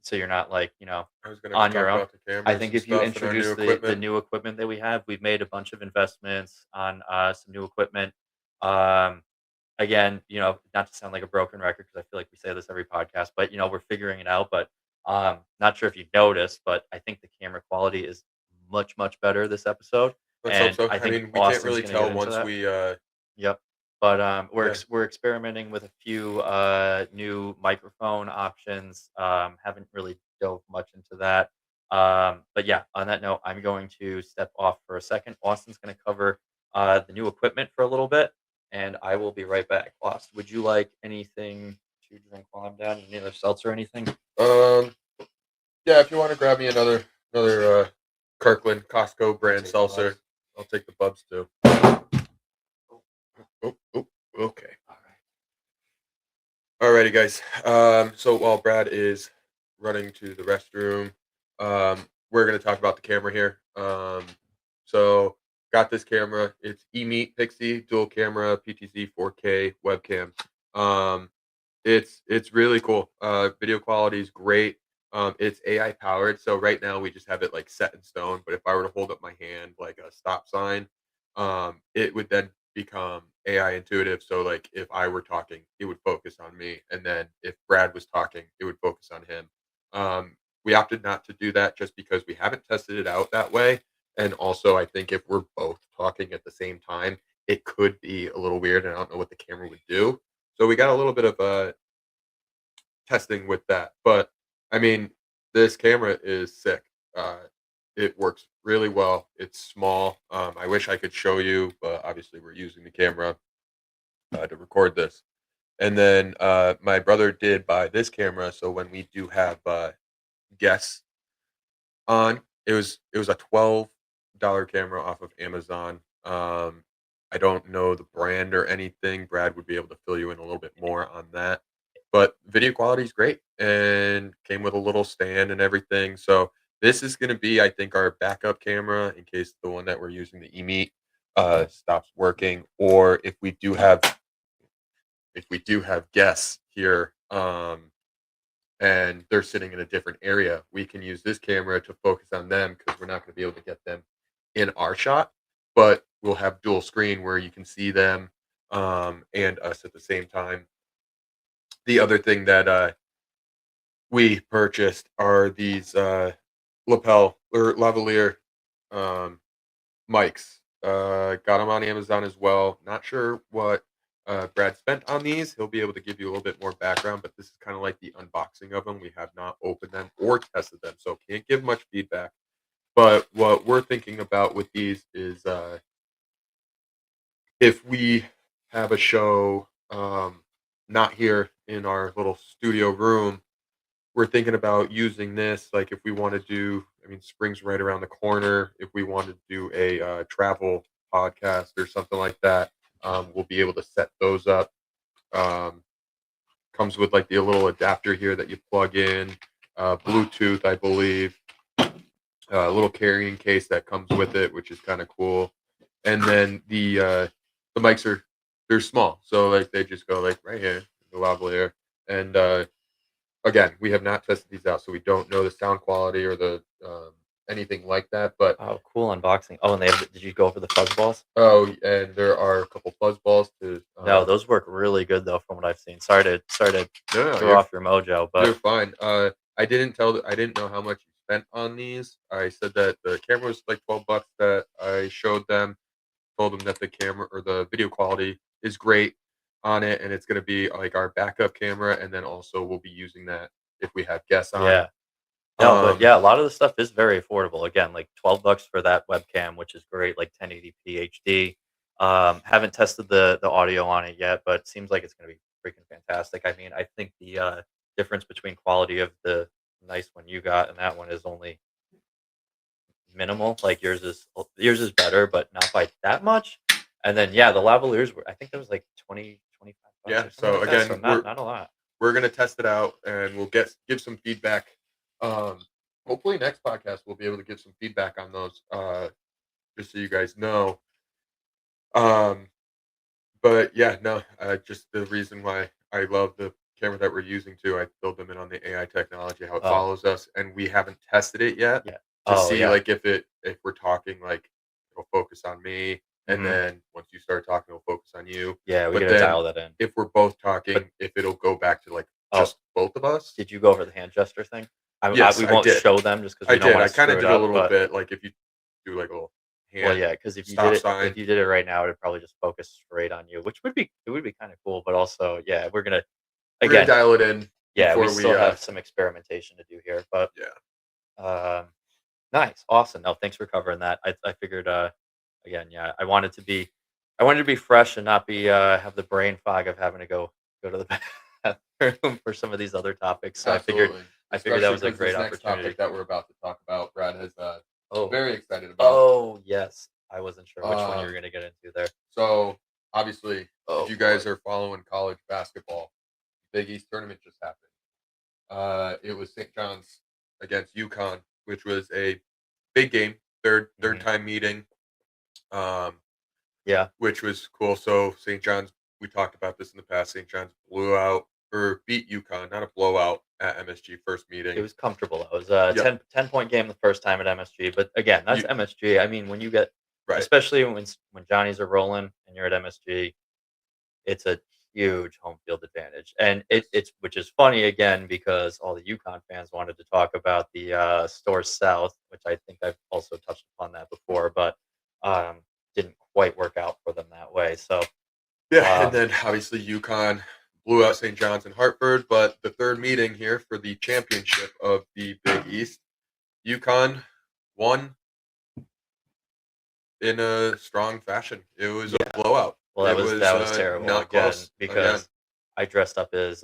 so you're not, like, I was going to on your talk own. about the I cameras think and if you stuff and our new introduce the equipment. new equipment that we have, we've made a bunch of investments on, some new equipment. Um, again, not to sound like a broken record because I feel like we say this every podcast, but, we're figuring it out, but, not sure if you've noticed, but I think the camera quality is much, much better this episode, Let's hope and so. I I think mean, we can't Austin's really gonna get tell into once that. we Yep. But, yeah. we're experimenting with a few, new microphone options, haven't really dove much into that. But yeah, on that note, I'm going to step off for a second. Austin's gonna cover, the new equipment for a little bit, and I will be right back. Austin, would you like anything to drink while I'm down? Any other seltzer or anything? Um, yeah, if you want to grab me another Kirkland Costco I'll brand take the seltzer, bubs. I'll take the bubs too. Oh, oh, okay. Alright. Alrighty, guys. So while Brad is running to the restroom, we're gonna talk about the camera here. So got this camera. It's eMeet Pixie dual camera PTZ 4K webcam. Um, it's really cool. Video quality is great. It's AI powered, so right now we just have it like set in stone. But if I were to hold up my hand like a stop sign, it would then become AI intuitive. So like if I were talking, it would focus on me, and then if Brad was talking, it would focus on him. We opted not to do that just because we haven't tested it out that way, and also I think if we're both talking at the same time, it could be a little weird, and I don't know what the camera would do. So we got a little bit of testing with that. But I mean, this camera is sick. It works really well. It's small. I wish I could show you, but obviously we're using the camera to record this. And then my brother did buy this camera, so when we do have guests on, it was a $12 camera off of Amazon. I don't know the brand or anything. Brad would be able to fill you in a little bit more on that. But video quality is great and came with a little stand and everything. So this is going to be, I think, our backup camera in case the one that we're using, the eMeet, stops working, or if we do have guests here, and they're sitting in a different area, we can use this camera to focus on them because we're not going to be able to get them in our shot, but we'll have dual screen where you can see them and us at the same time. The other thing that we purchased are these lapel or lavalier um, mics. Got them on Amazon as well. Not sure what. Brad spent on these. He'll be able to give you a little bit more background, but this is kind of like the unboxing of them. We have not opened them or tested them, so can't give much feedback. But what we're thinking about with these is if we have a show not here in our little studio room, we're thinking about using this. Like if we want to do, I mean, spring's right around the corner. If we want to do a travel podcast or something like that, we'll be able to set those up. Um, Comes with like the little adapter here that you plug in, Bluetooth, I believe, a little carrying case that comes with it, which is kind of cool. And then the mics are they're small, so like they just go like right here, the lavalier. And again, we have not tested these out, so we don't know the sound quality or the anything like that. But Oh, cool unboxing. Oh, and they have did you go for the fuzz balls? oh, and there are a couple fuzz balls to No, those work really good though from what I've seen. Sorry to no, no, throw off your mojo, you're but fine. I didn't know how much you spent on these. I said that the camera was like $12 that I showed them. Told them that the camera or the video quality is great on it, and it's going to be like our backup camera, and then also we'll be using that if we have guests on. yeah. No, but Um, yeah, a lot of the stuff is very affordable. Again, like $12 for that webcam, which is great, like 1080p HD. Haven't tested the audio on it yet, but seems like it's going to be freaking fantastic. I mean, I think the difference between quality of the nice one you got and that one is only minimal. Like yours is better, but not by that much. And then yeah, the lavaliers were I think that was like 20 25 bucks yeah. or something So like that. So again, not a lot. we're gonna test it out, and we'll get give some feedback. Um, Hopefully next podcast we'll be able to give some feedback on those. Just so you guys know. Um, But yeah, no, just the reason why I love the camera that we're using too. I build them in on the AI technology, how it Oh follows us, and we haven't tested it yet yeah. to Oh see yeah. like if we're talking like it'll focus on me, and Hmm. then once you start talking, it'll focus on you. Yeah, we But gotta then dial that in. if we're both But talking, if it'll go back to like oh, just both of us. did you go over the hand gesture thing? Yes, We I won't did. show them just because I we don't did. want I to kind of screw it did a up. little But bit like if you do like a little well, hand yeah, because stop if sign. you did it right now, it'd probably just focus straight on you, which would be kind of cool. But also, yeah, we're gonna We're gonna again, dial it in yeah, we before we still have some experimentation to do here. But yeah. um, nice, awesome. No, thanks for covering that. I figured again, yeah, I wanted to be fresh and not be have the brain fog of having to go to the bathroom for some of these other topics. So Absolutely, I figured that especially was a because great this next opportunity. topic that we're about to talk about, Brad is Oh, very excited about. oh yes, I wasn't sure which one you were Um, gonna get into there. so obviously, if Oh you boy. guys are following college basketball, Big East tournament just happened. It was St. John's against UConn, which was a big game, third Hmm. time meeting, um, Yeah, which was cool. So St. John's, we talked about this in the past. St. John's blew out or beat UConn, not a blowout at MSG first it meeting. was comfortable. It was a Yep, 10 point game the first time at MSG, but again, that's you MSG. I mean, when you get right. especially when Johnnies are rolling and you're at MSG, it's a huge home field advantage, and Yes. it's which is funny again because all the UConn fans wanted to talk about the Store South, which I think I've also touched upon that before, but um, didn't quite work out for them that way. So Yeah, and um, then obviously UConn blew out St. John's and Hartford, but the third meeting here for the championship of the Big East, UConn won in a strong fashion. It was a yeah, blowout. well It that was was terrible not again close again. because I dressed up as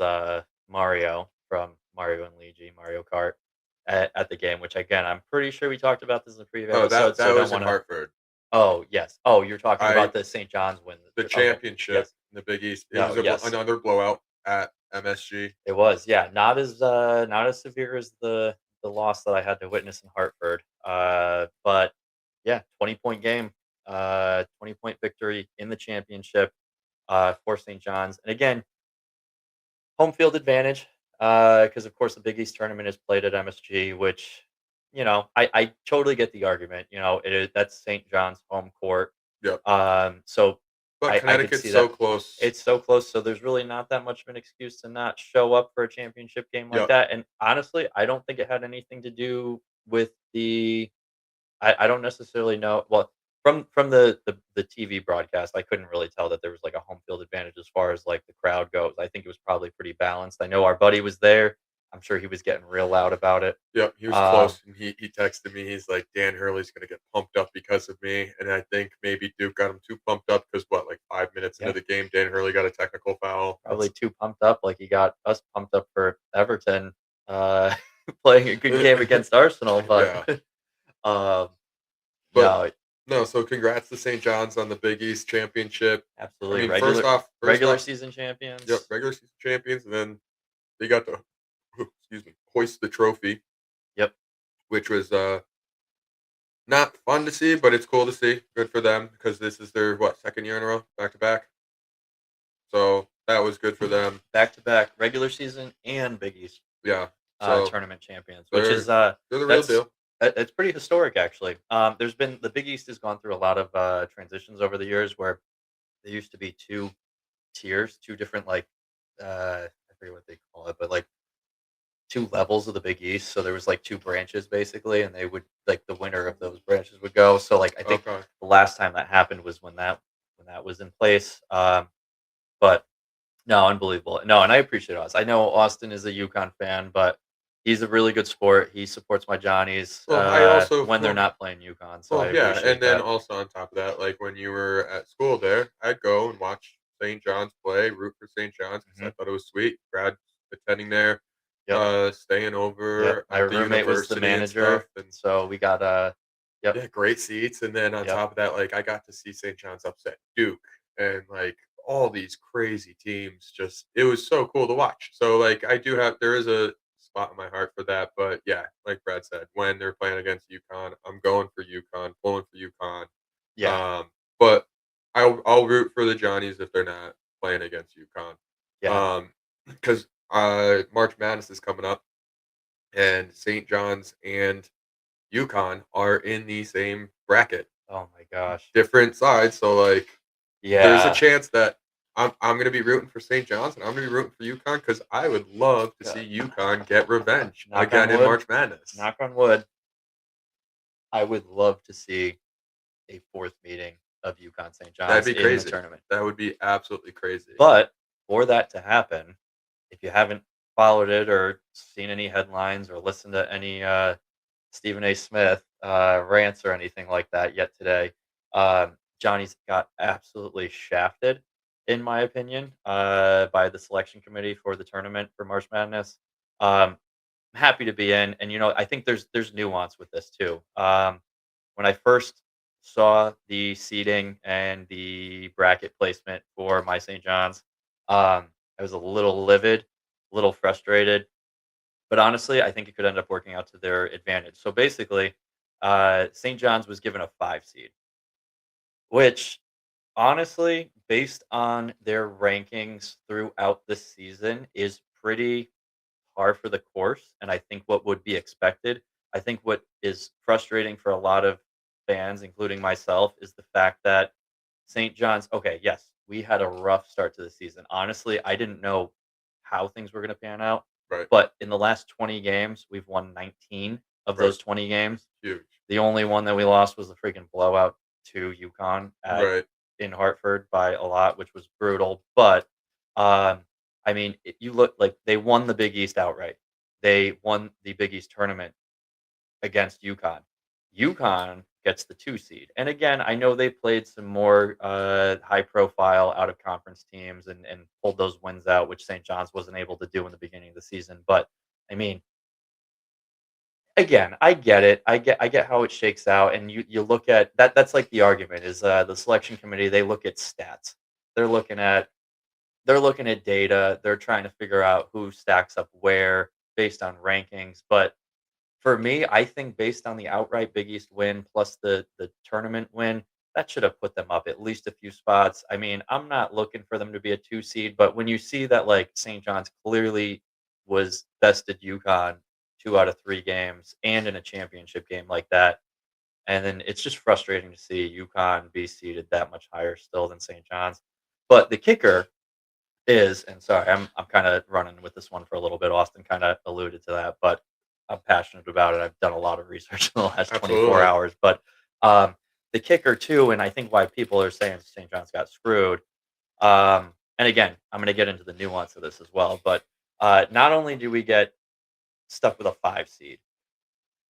Mario from Mario and Luigi Mario Kart at the game, which again I'm pretty sure we talked about this in the previous Oh, episode, so I that don't was in want to. Hartford. Oh, yes. Oh, you're talking I about the St. John's win. the Okay. championship Yes. in the Big East. It No, was yes. another blowout at MSG. It was. Yeah, not as severe as the loss that I had to witness in Hartford. But yeah, 20-point game. 20-point victory in the championship for St. John's. And again, home field advantage because of course the Big East tournament is played at MSG, which I totally get the argument. That's St. John's home court. Yep. So But I could Connecticut's see so that. close. It's so close, so there's really not that much of an excuse to not show up for a championship game like Yep. that, and honestly, I don't think it had anything to do with the I don't necessarily know well, From the TV broadcast, I couldn't really tell that there was, like, a home field advantage as far as, like, the crowd goes. I think it was probably pretty balanced. I know our buddy was there. I'm sure he was getting real loud about it. Yep, he was Um, close, and he texted me. He's like, "Dan Hurley's gonna get pumped up because of me," and I think maybe Duke got him too pumped up because what, like 5 minutes into yeah, the game, Dan Hurley got a technical foul. probably too pumped up like he got us pumped up for Everton, uh, playing a good game against Arsenal, but, Yeah, um, but no, no. So congrats to St. John's on the Big East championship. I absolutely mean, first regular off, regular season champions. yep, regular season champions, and then they got to excuse me, hoist the trophy, Yep. which was not fun to see, but it's cool to see. Good for them because this is their what, second year in a row, back to back. So that was good for them. Back-to-back regular season and Big East, Yeah. So tournament champions, which is, they're the real that's deal. it's pretty historic, actually. There's been the Big East has gone through a lot of, transitions over the years where there used to be 2 tiers, 2 different, like, I forget what they call it, but, like, 2 levels of the Big East, so there was, like, 2 branches, basically, and they would like, the winner of those branches would go, so, like, I think Okay. the last time that happened was when that was in place, but no, unbelievable. No, and I appreciate Austin. I know Austin is a UConn fan, but he's a really good sport. He supports my Johnnies, Well, I also when they're not playing UConn, so I well, yeah, and appreciate then that. also on top of that, like when you were at school there, I'd go and watch St. John's play, root for St. John's because I Mhm. thought it was sweet. Brad attending there, Yep, staying yep. over My at the roommate was the university and stuff, manager, and so we got, yep, yeah, great seats. And then on yep. top of that, like I got to see St. John's upset Duke and like all these crazy teams. Just it was so cool to watch. So like I do have there is a spot in my heart for that. But yeah, like Brad said, when they're playing against UConn, I'm going for UConn, pulling for UConn. Yeah, But I'll root for the Johnnies if they're not playing against UConn. yeah. Because March Madness is coming up, and St. John's and UConn are in the same bracket, Oh my gosh. different sides. So like, there's a Yeah. chance that I'm gonna be rooting for St. John's and I'm gonna be rooting for UConn because I would love to Yeah. see UConn get revenge Knock on again in wood, March Madness. knock on wood. I would love to see a 4th meeting of UConn St. That'd John's be in the crazy. tournament. That would be absolutely crazy. But for that to happen, if you haven't followed it or seen any headlines or listened to any Stephen A. Smith rants or anything like that yet today, Johnny's got absolutely shafted, in my opinion, by the selection committee for the tournament for March Madness. I'm happy to be in, and I think there's nuance with this too. When I first saw the seating and the bracket placement for my St. John's, I was a little livid, a little frustrated, but honestly, I think it could end up working out to their advantage. So basically, St. John's was given a 5 seed, which honestly, based on their rankings throughout the season, is pretty par for the course, and I think what would be expected. I think what is frustrating for a lot of fans, including myself, is the fact that St. John's okay, yes, we had a rough start to the season. Honestly, I didn't know how things were gonna pan out, Right. but in the last 20 games, we've won 19 of Right. those 20 games. Huge. The only one that we lost was a freaking blowout to UConn at Right. in Hartford by a lot, which was brutal. But I mean, you look like they won the Big East outright. They won the Big East tournament against UConn. UConn gets the 2 seed. And again, I know they played some more high profile out of conference teams and pulled those wins out, which St. John's wasn't able to do in the beginning of the season. But I mean, again, I get it. I get how it shakes out, and you look at that's like the argument is, the selection committee, they look at stats. They're looking at they're looking at data, they're trying to figure out who stacks up where based on rankings, but for me, I think based on the outright Big East win plus the tournament win, that should have put them up at least a few spots. I mean, I'm not looking for them to be a 2 seed, but when you see that, like, St. John's clearly was bested UConn 2 out of 3 games and in a championship game like that, and then it's just frustrating to see UConn be seated that much higher still than St. John's. But the kicker is and sorry, I'm kinda running with this one for a little bit. Austin kinda alluded to that, but I'm passionate about it. I've done a lot of research in the last 24 Absolutely. hours, but, um, the kicker too, and I think why people are saying St. John's got screwed. And again, I'm going to get into the nuance of this as well. But not only do we get stuck with a 5 seed,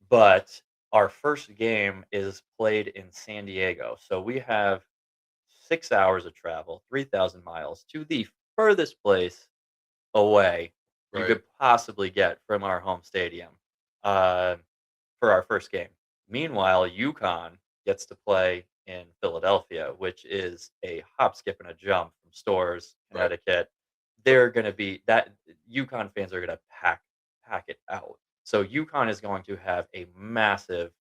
but our first game is played in San Diego. So we have 6 hours of travel, 3,000 miles to the furthest place away you Right. could possibly get from our home stadium uh, for our first game. Meanwhile, UConn gets to play in Philadelphia, which is a hop, skip, and a jump from Stores, Right. Connecticut. So They're going to be that UConn fans are going to pack it out. So UConn is going to have a massive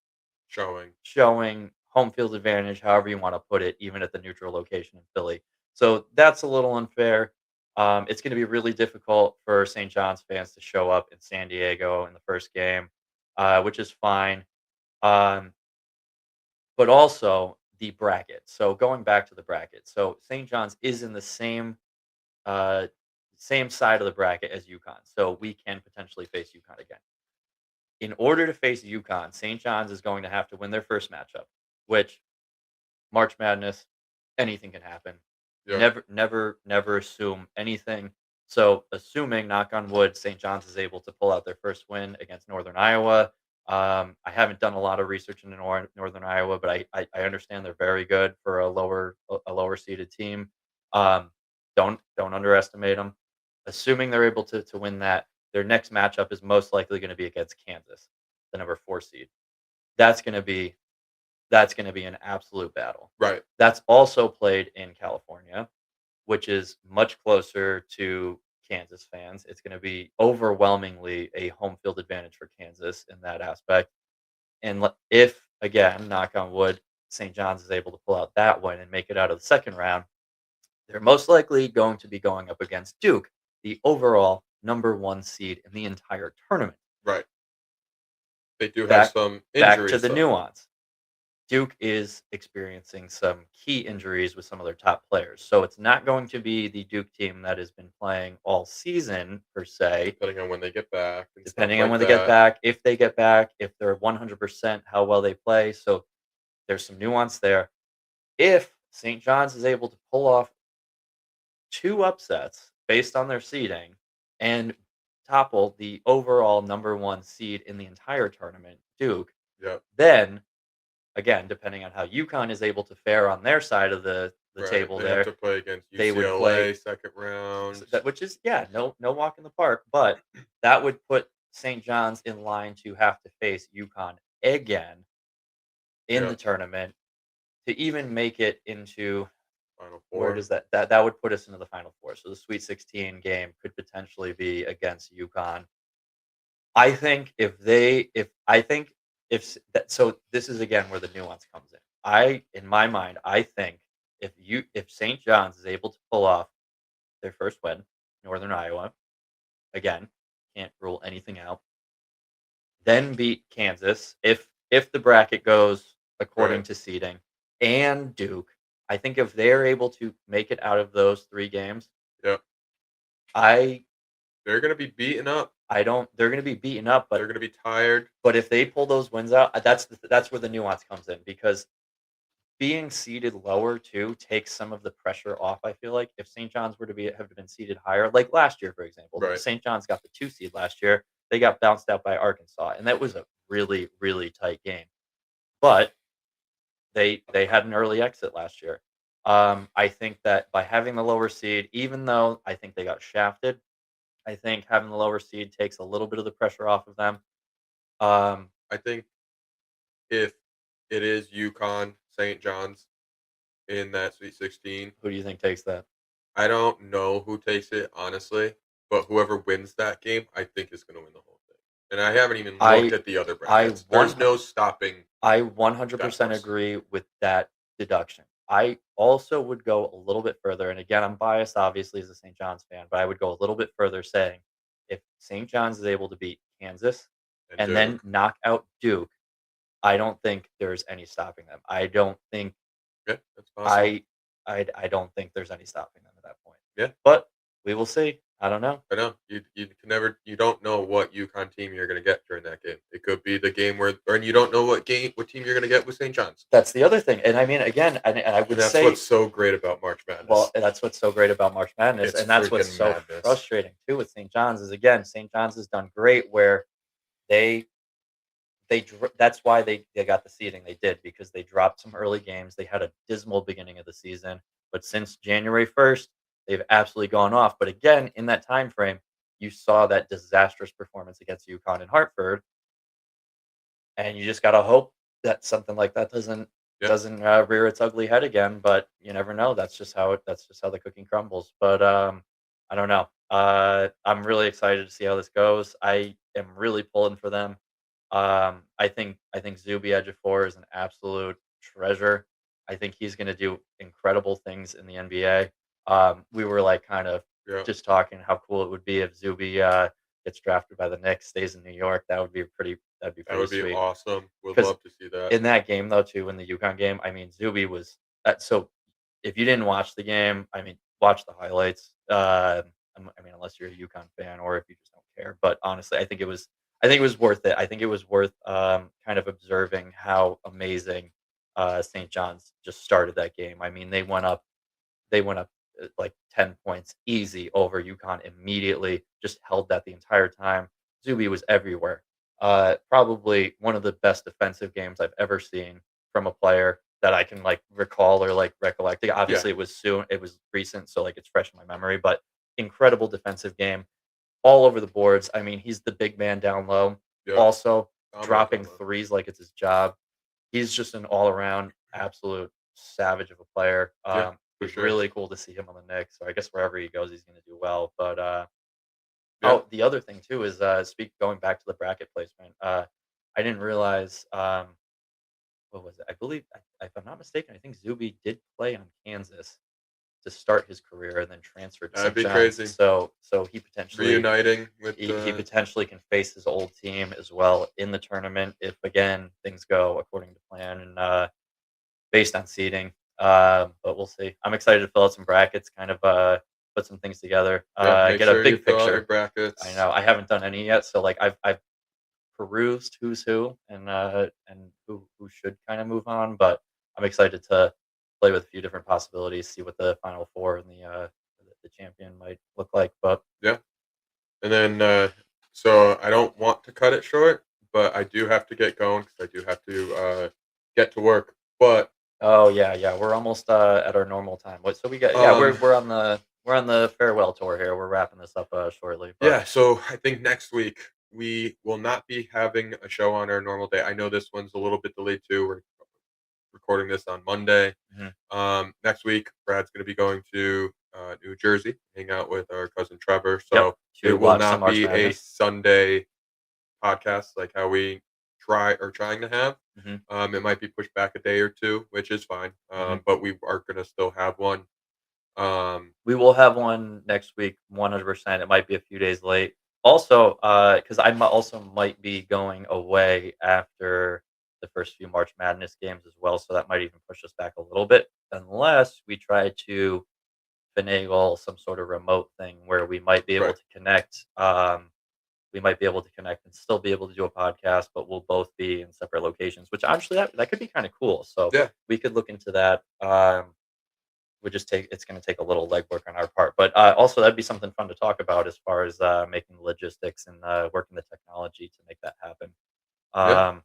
showing. showing, home field advantage, however you want to put it, even at the neutral location in Philly. So that's a little unfair. It's going to be really difficult for St. John's fans to show up in San Diego in the first game, which is fine. Um, but also the bracket. So going back to the bracket, so St. John's is in the uh, same side of the bracket as UConn, so we can potentially face UConn again. In order to face UConn, St. John's is going to have to win their first matchup, which March Madness, anything can happen. Yep. Never assume anything. So, assuming, knock on wood, St. John's is able to pull out their first win against Northern Iowa. I haven't done a lot of research into Northern Iowa, but I understand they're very good for a lower seeded team. Um, don't underestimate them. Assuming they're able to win that, their next matchup is most likely going to be against Kansas, the number 4 seed. That's going to be that's gonna be an absolute battle. Right. That's also played in California, which is much closer to Kansas fans. It's gonna be overwhelmingly a home field advantage for Kansas in that aspect. And if, again, knock on wood, St. John's is able to pull out that win and make it out of the second round, they're most likely going to be going up against Duke, the overall number 1 seed in the entire tournament. Right. They do have Back some back to injuries the though. nuance. Duke is experiencing some key injuries with some of their top players. So it's not going to be the Duke team that has been playing all season per se, Depending on when they get back and stuff depending on like when they get that. back, if they get back, if they're 100% how well they play. So there's some nuance there. If St. John's is able to pull off 2 upsets based on their seeding and topple the overall number 1 seed in the entire tournament, Duke, Yep. then again, depending on how UConn is able to fare on their side of the Right. table They have there, to play against they would play UCLA second round. that, which is, yeah, no walk in the park, but that would put St. John's in line to have to face UConn again in the Yep. tournament to even make it into Final where four. does that would put us into the Final Four. So the Sweet 16 game could potentially be against UConn. I think if I think if s- that so this is again where the nuance comes in. In my mind, I think if St. John's is able to pull off their first win, Northern Iowa, again, can't rule anything out, then beat Kansas if the bracket goes according Right. to seeding and Duke, I think if they're able to make it out of those 3 games, Yep. I They're gonna be beaten up. I don't they're going to be beaten up, They're gonna be tired. but if they pull those wins out, that's where the nuance comes in because being seated lower too takes some of the pressure off, I feel like. If St. John's were to have been seated higher, like last year, for example, Right. St. John's got the 2 seed last year. They got bounced out by Arkansas, and that was a really, really tight game. But they had an early exit last year. I think that by having the lower seed, even though I think they got shafted, I think having the lower seed takes a little bit of the pressure off of them. Um, I think if it is UConn, St. John's in that Sweet 16, who do you think takes that? I don't know who takes it, honestly, but whoever wins that game, I think is gonna win the whole thing. And I haven't even looked I at the other I brackets. There's one no stopping I that 100% horse. agree with that deduction. I also would go a little bit further, and again, I'm biased, obviously, as a St. John's fan, but I would go a little bit further saying if St. John's is able to beat Kansas And and then Duke. knock out Duke, I don't think there's any stopping them. I don't think Yeah, that's possible. I don't think there's any stopping them at that point. Yeah. But we will see. I don't know. I know. You can never you don't know what UConn team you're gonna get during that game. It could be the game where or you don't know what team you're gonna get with St. John's. That's the other thing, and I mean, again, and I And would that's what's say, so great about March well, Madness. that's what's so great about March Madness, It's and that's what's freaking so madness. frustrating too with St. John's is, again, St. John's has done great where they that's why they got the seeding they did, because they dropped some early games. They had a dismal beginning of the season, but since January 1st, they've absolutely gone off. But again, in that time frame, you saw that disastrous performance against UConn and Hartford, and you just gotta hope that something like that Yeah. doesn't rear its ugly head again. But you never know. That's just how the cooking crumbles. But I don't know. I'm really excited to see how this goes. I am really pulling for them. I think Zuby Ejiofor is an absolute treasure. I think he's going to do incredible things in the NBA. We were like kind of Yeah. just talking how cool it would be if Zuby gets drafted by the Knicks, stays in New York. That'd be That pretty would be sweet. awesome. Would Because love to see that. in that game though, too, in the UConn game, I mean, Zuby was so if you didn't watch the game, I mean, watch the highlights. I mean, unless you're a UConn fan or if you just don't care. But honestly, I think it was worth it. I think it was worth kind of observing how amazing St. John's just started that game. I mean, they went up like 10 points easy over UConn immediately. Just held that the entire time. Zuby was everywhere. Probably one of the best defensive games I've ever seen from a player that I can like recall or like recollect. Like, Yeah. obviously, it was recent, so like it's fresh in my memory. But incredible defensive game, all over the boards. I mean, he's the big man down low, Yep. also Dominant dropping down low. threes like it's his job. He's just an all around absolute savage of a player. Yeah, It for was sure. really cool to see him on the Knicks. So I guess wherever he goes, he's going to do well. But Yeah. the other thing too is speak going back to the bracket placement. I didn't realize what was it? I believe, if I'm not mistaken, I think Zuby did play on Kansas to start his career and then transferred to That'd St. be John's. crazy. So Reuniting with he potentially can face his old team as well in the tournament if again things go according to plan and based on seeding. But we'll see. I'm excited to fill out some brackets, kind of put some things together, yeah, make get a sure you big fill out your picture. I brackets. know I haven't done any yet, so like I've perused who's who and who should kind of move on, but I'm excited to play with a few different possibilities, see what the final four and the champion might look like. But Yeah. And then so I don't want to cut it short, but I do have to get going because I do have to get to work. But oh yeah, yeah, we're almost at our normal time. What so we got? Yeah, um we're on the farewell tour here. We're wrapping this up shortly, but yeah, so I think next week we will not be having a show on our normal day. I know this one's a little bit delayed too. We're recording this on Monday. mhm. Next week, Brad's going to be going to New Jersey, hang out with our cousin Trevor. Yep, So to it will watch some not March be a Madness. Sunday podcast like how we trying to have. Hmm. It might be pushed back a day or two, which is fine. Hmm. But we are going to still have one. Um, We will have one next week, 100%. It might be a few days late. Also, because also might be going away after the first few March Madness games as well, so that might even push us back a little bit, unless we try to finagle some sort of remote thing where we might be able right. to connect. We might be able to connect and still be able to do a podcast, but we'll both be in separate locations, which actually that could be kind of cool. So Yeah. we could look into that. Would just take it's going to take a little legwork on our part, but also that'd be something fun to talk about as far as making the logistics and working the technology to make that happen. Yeah. Um,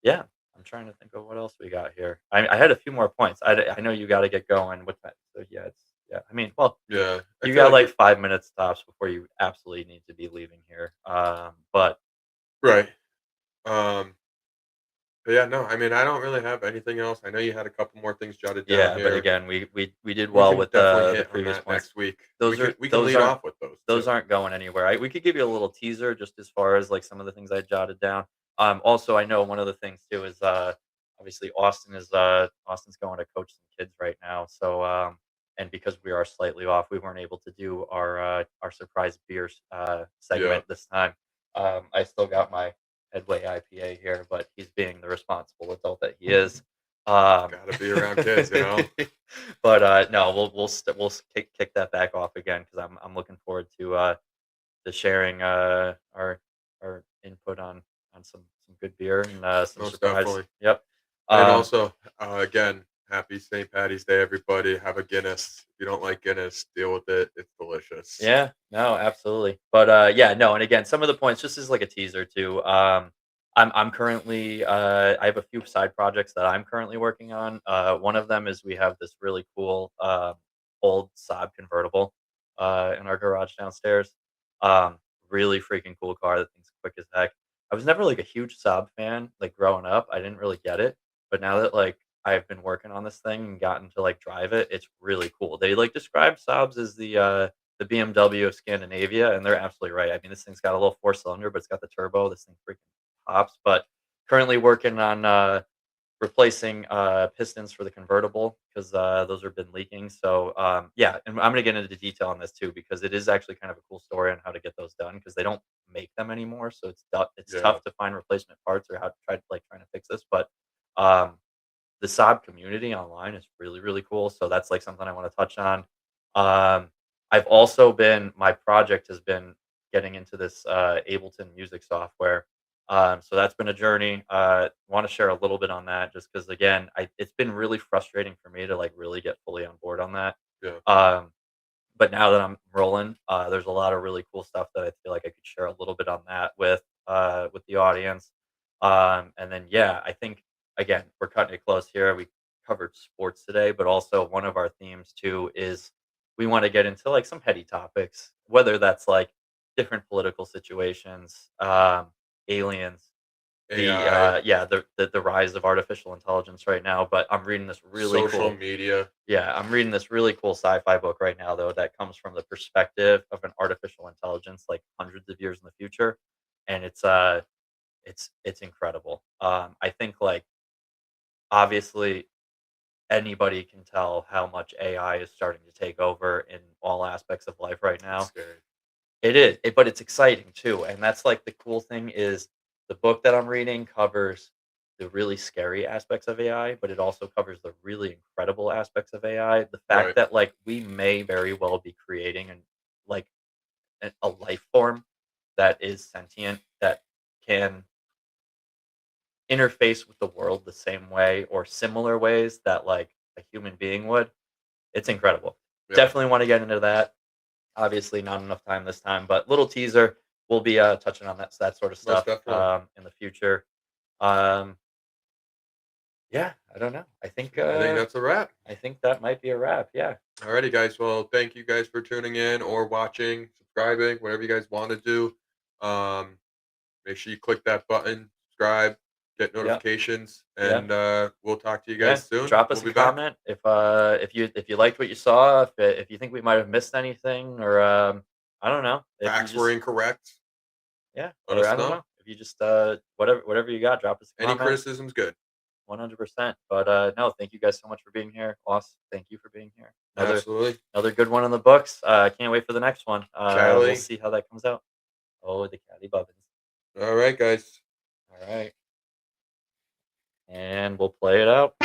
yeah, I'm trying to think of what else we got here. I had a few more points. I know you got to get going. What time? So yeah, yeah. I mean, well, Yeah. I you feel got like like 5 minutes tops before you absolutely need to be leaving here. But right. Um, but yeah, no, I mean, I don't really have anything else. I know you had a couple more things jotted down yeah, but here. again, we did We well can with definitely the hit on previous that points. next week. Those are We can lead off with those those too. aren't going anywhere. We could give you a little teaser just as far as like some of the things I jotted down. Also, I know one of the things too is obviously Austin's going to coach some kids right now. So and because we are slightly off, we weren't able to do our surprise beers Yeah. segment this time. I still got my Headway IPA here, but he's being the responsible adult that he is. Gotta be around kids, you know? but no, we'll kick that back off again because I'm looking forward to sharing our input on some good beer and some Most surprise. definitely. Yep. And Um, also, again, happy St. Patty's Day, everybody. Have a Guinness. If you don't like Guinness, deal with it. It's delicious. Yeah, no, absolutely. But yeah, no, and again, some of the points just as like a teaser too. I'm currently I have a few side projects that I'm currently working on. One of them is we have this really cool old Saab convertible in our garage downstairs. Um, really freaking cool car. That thing's quick as heck. I was never like a huge Saab fan like growing up. I didn't really get it, but now that like I've been working on this thing and gotten to like drive it, it's really cool. They like describe Saabs as the BMW of Scandinavia, and they're absolutely right. I mean, this thing's got a little four-cylinder, but it's got the turbo. This thing freaking pops. But currently working on replacing pistons for the convertible because those have been leaking. So yeah, and I'm gonna get into detail on this too because it is actually kind of a cool story on how to get those done because they don't make them anymore. So it's Yeah. tough to find replacement parts or how to trying to fix this. But um, the Saab community online is really, really cool, so that's, like, something I wanna touch on. I've also been my project has been getting into this, Ableton music software, so that's been a journey. Wanna share a little bit on that just because again, it's been really frustrating for me to, like, really get fully on board on that. Yeah. Um but now that I'm rolling, there's a lot of really cool stuff that I feel like I could share a little bit on that with the audience. And then yeah, I think again we're cutting it close here. We covered sports today, but also one of our themes too is we want to get into like some heady topics, whether that's like different political situations, aliens, the AI, yeah the rise of artificial intelligence right now. But I'm reading this really social cool media. yeah, I'm reading this really cool sci-fi book right now, though, that comes from the perspective of an artificial intelligence, like hundreds of years in the future, and it's incredible. I think like obviously anybody can tell how much AI is starting to take over in all aspects of life right It's now. scary. It is, but it's exciting too, and that's like the cool thing is the book that I'm reading covers the really scary aspects of AI, but it also covers the really incredible aspects of AI. The fact Right. that like we may very well be creating an like a life form that is sentient that can interface with the world the same way or similar ways that like a human being would. It's incredible. Yeah. Definitely want to get into that. Obviously, not enough time this time, but little teaser. We'll be touching on that sort of Most stuff definitely. in the future. Um, yeah, I don't know. I think that's a wrap. I think that might be a wrap. Yeah, Alrighty, guys. Well, thank you guys for tuning in or watching, subscribing, whatever you guys want to do. Um, Make sure you click that button, subscribe, get yeah, notifications, yeah, and we'll talk to you yeah. guys soon. Drop We'll us a be back. comment if you liked what you saw. If you think we might have missed anything, or I don't know. If you Facts were just incorrect. yeah, Let or us I don't know. know. If you just whatever you got, drop us a Any comment. criticism's good. 100%. But no, thank you guys so much for being here. Loss, thank you for being here. Absolutely. Another good one in the books. Can't wait for the next one. We'll Chatty. see how that comes out. Oh, the Caddy Bubbins. All right, guys. All right. And we'll play it out.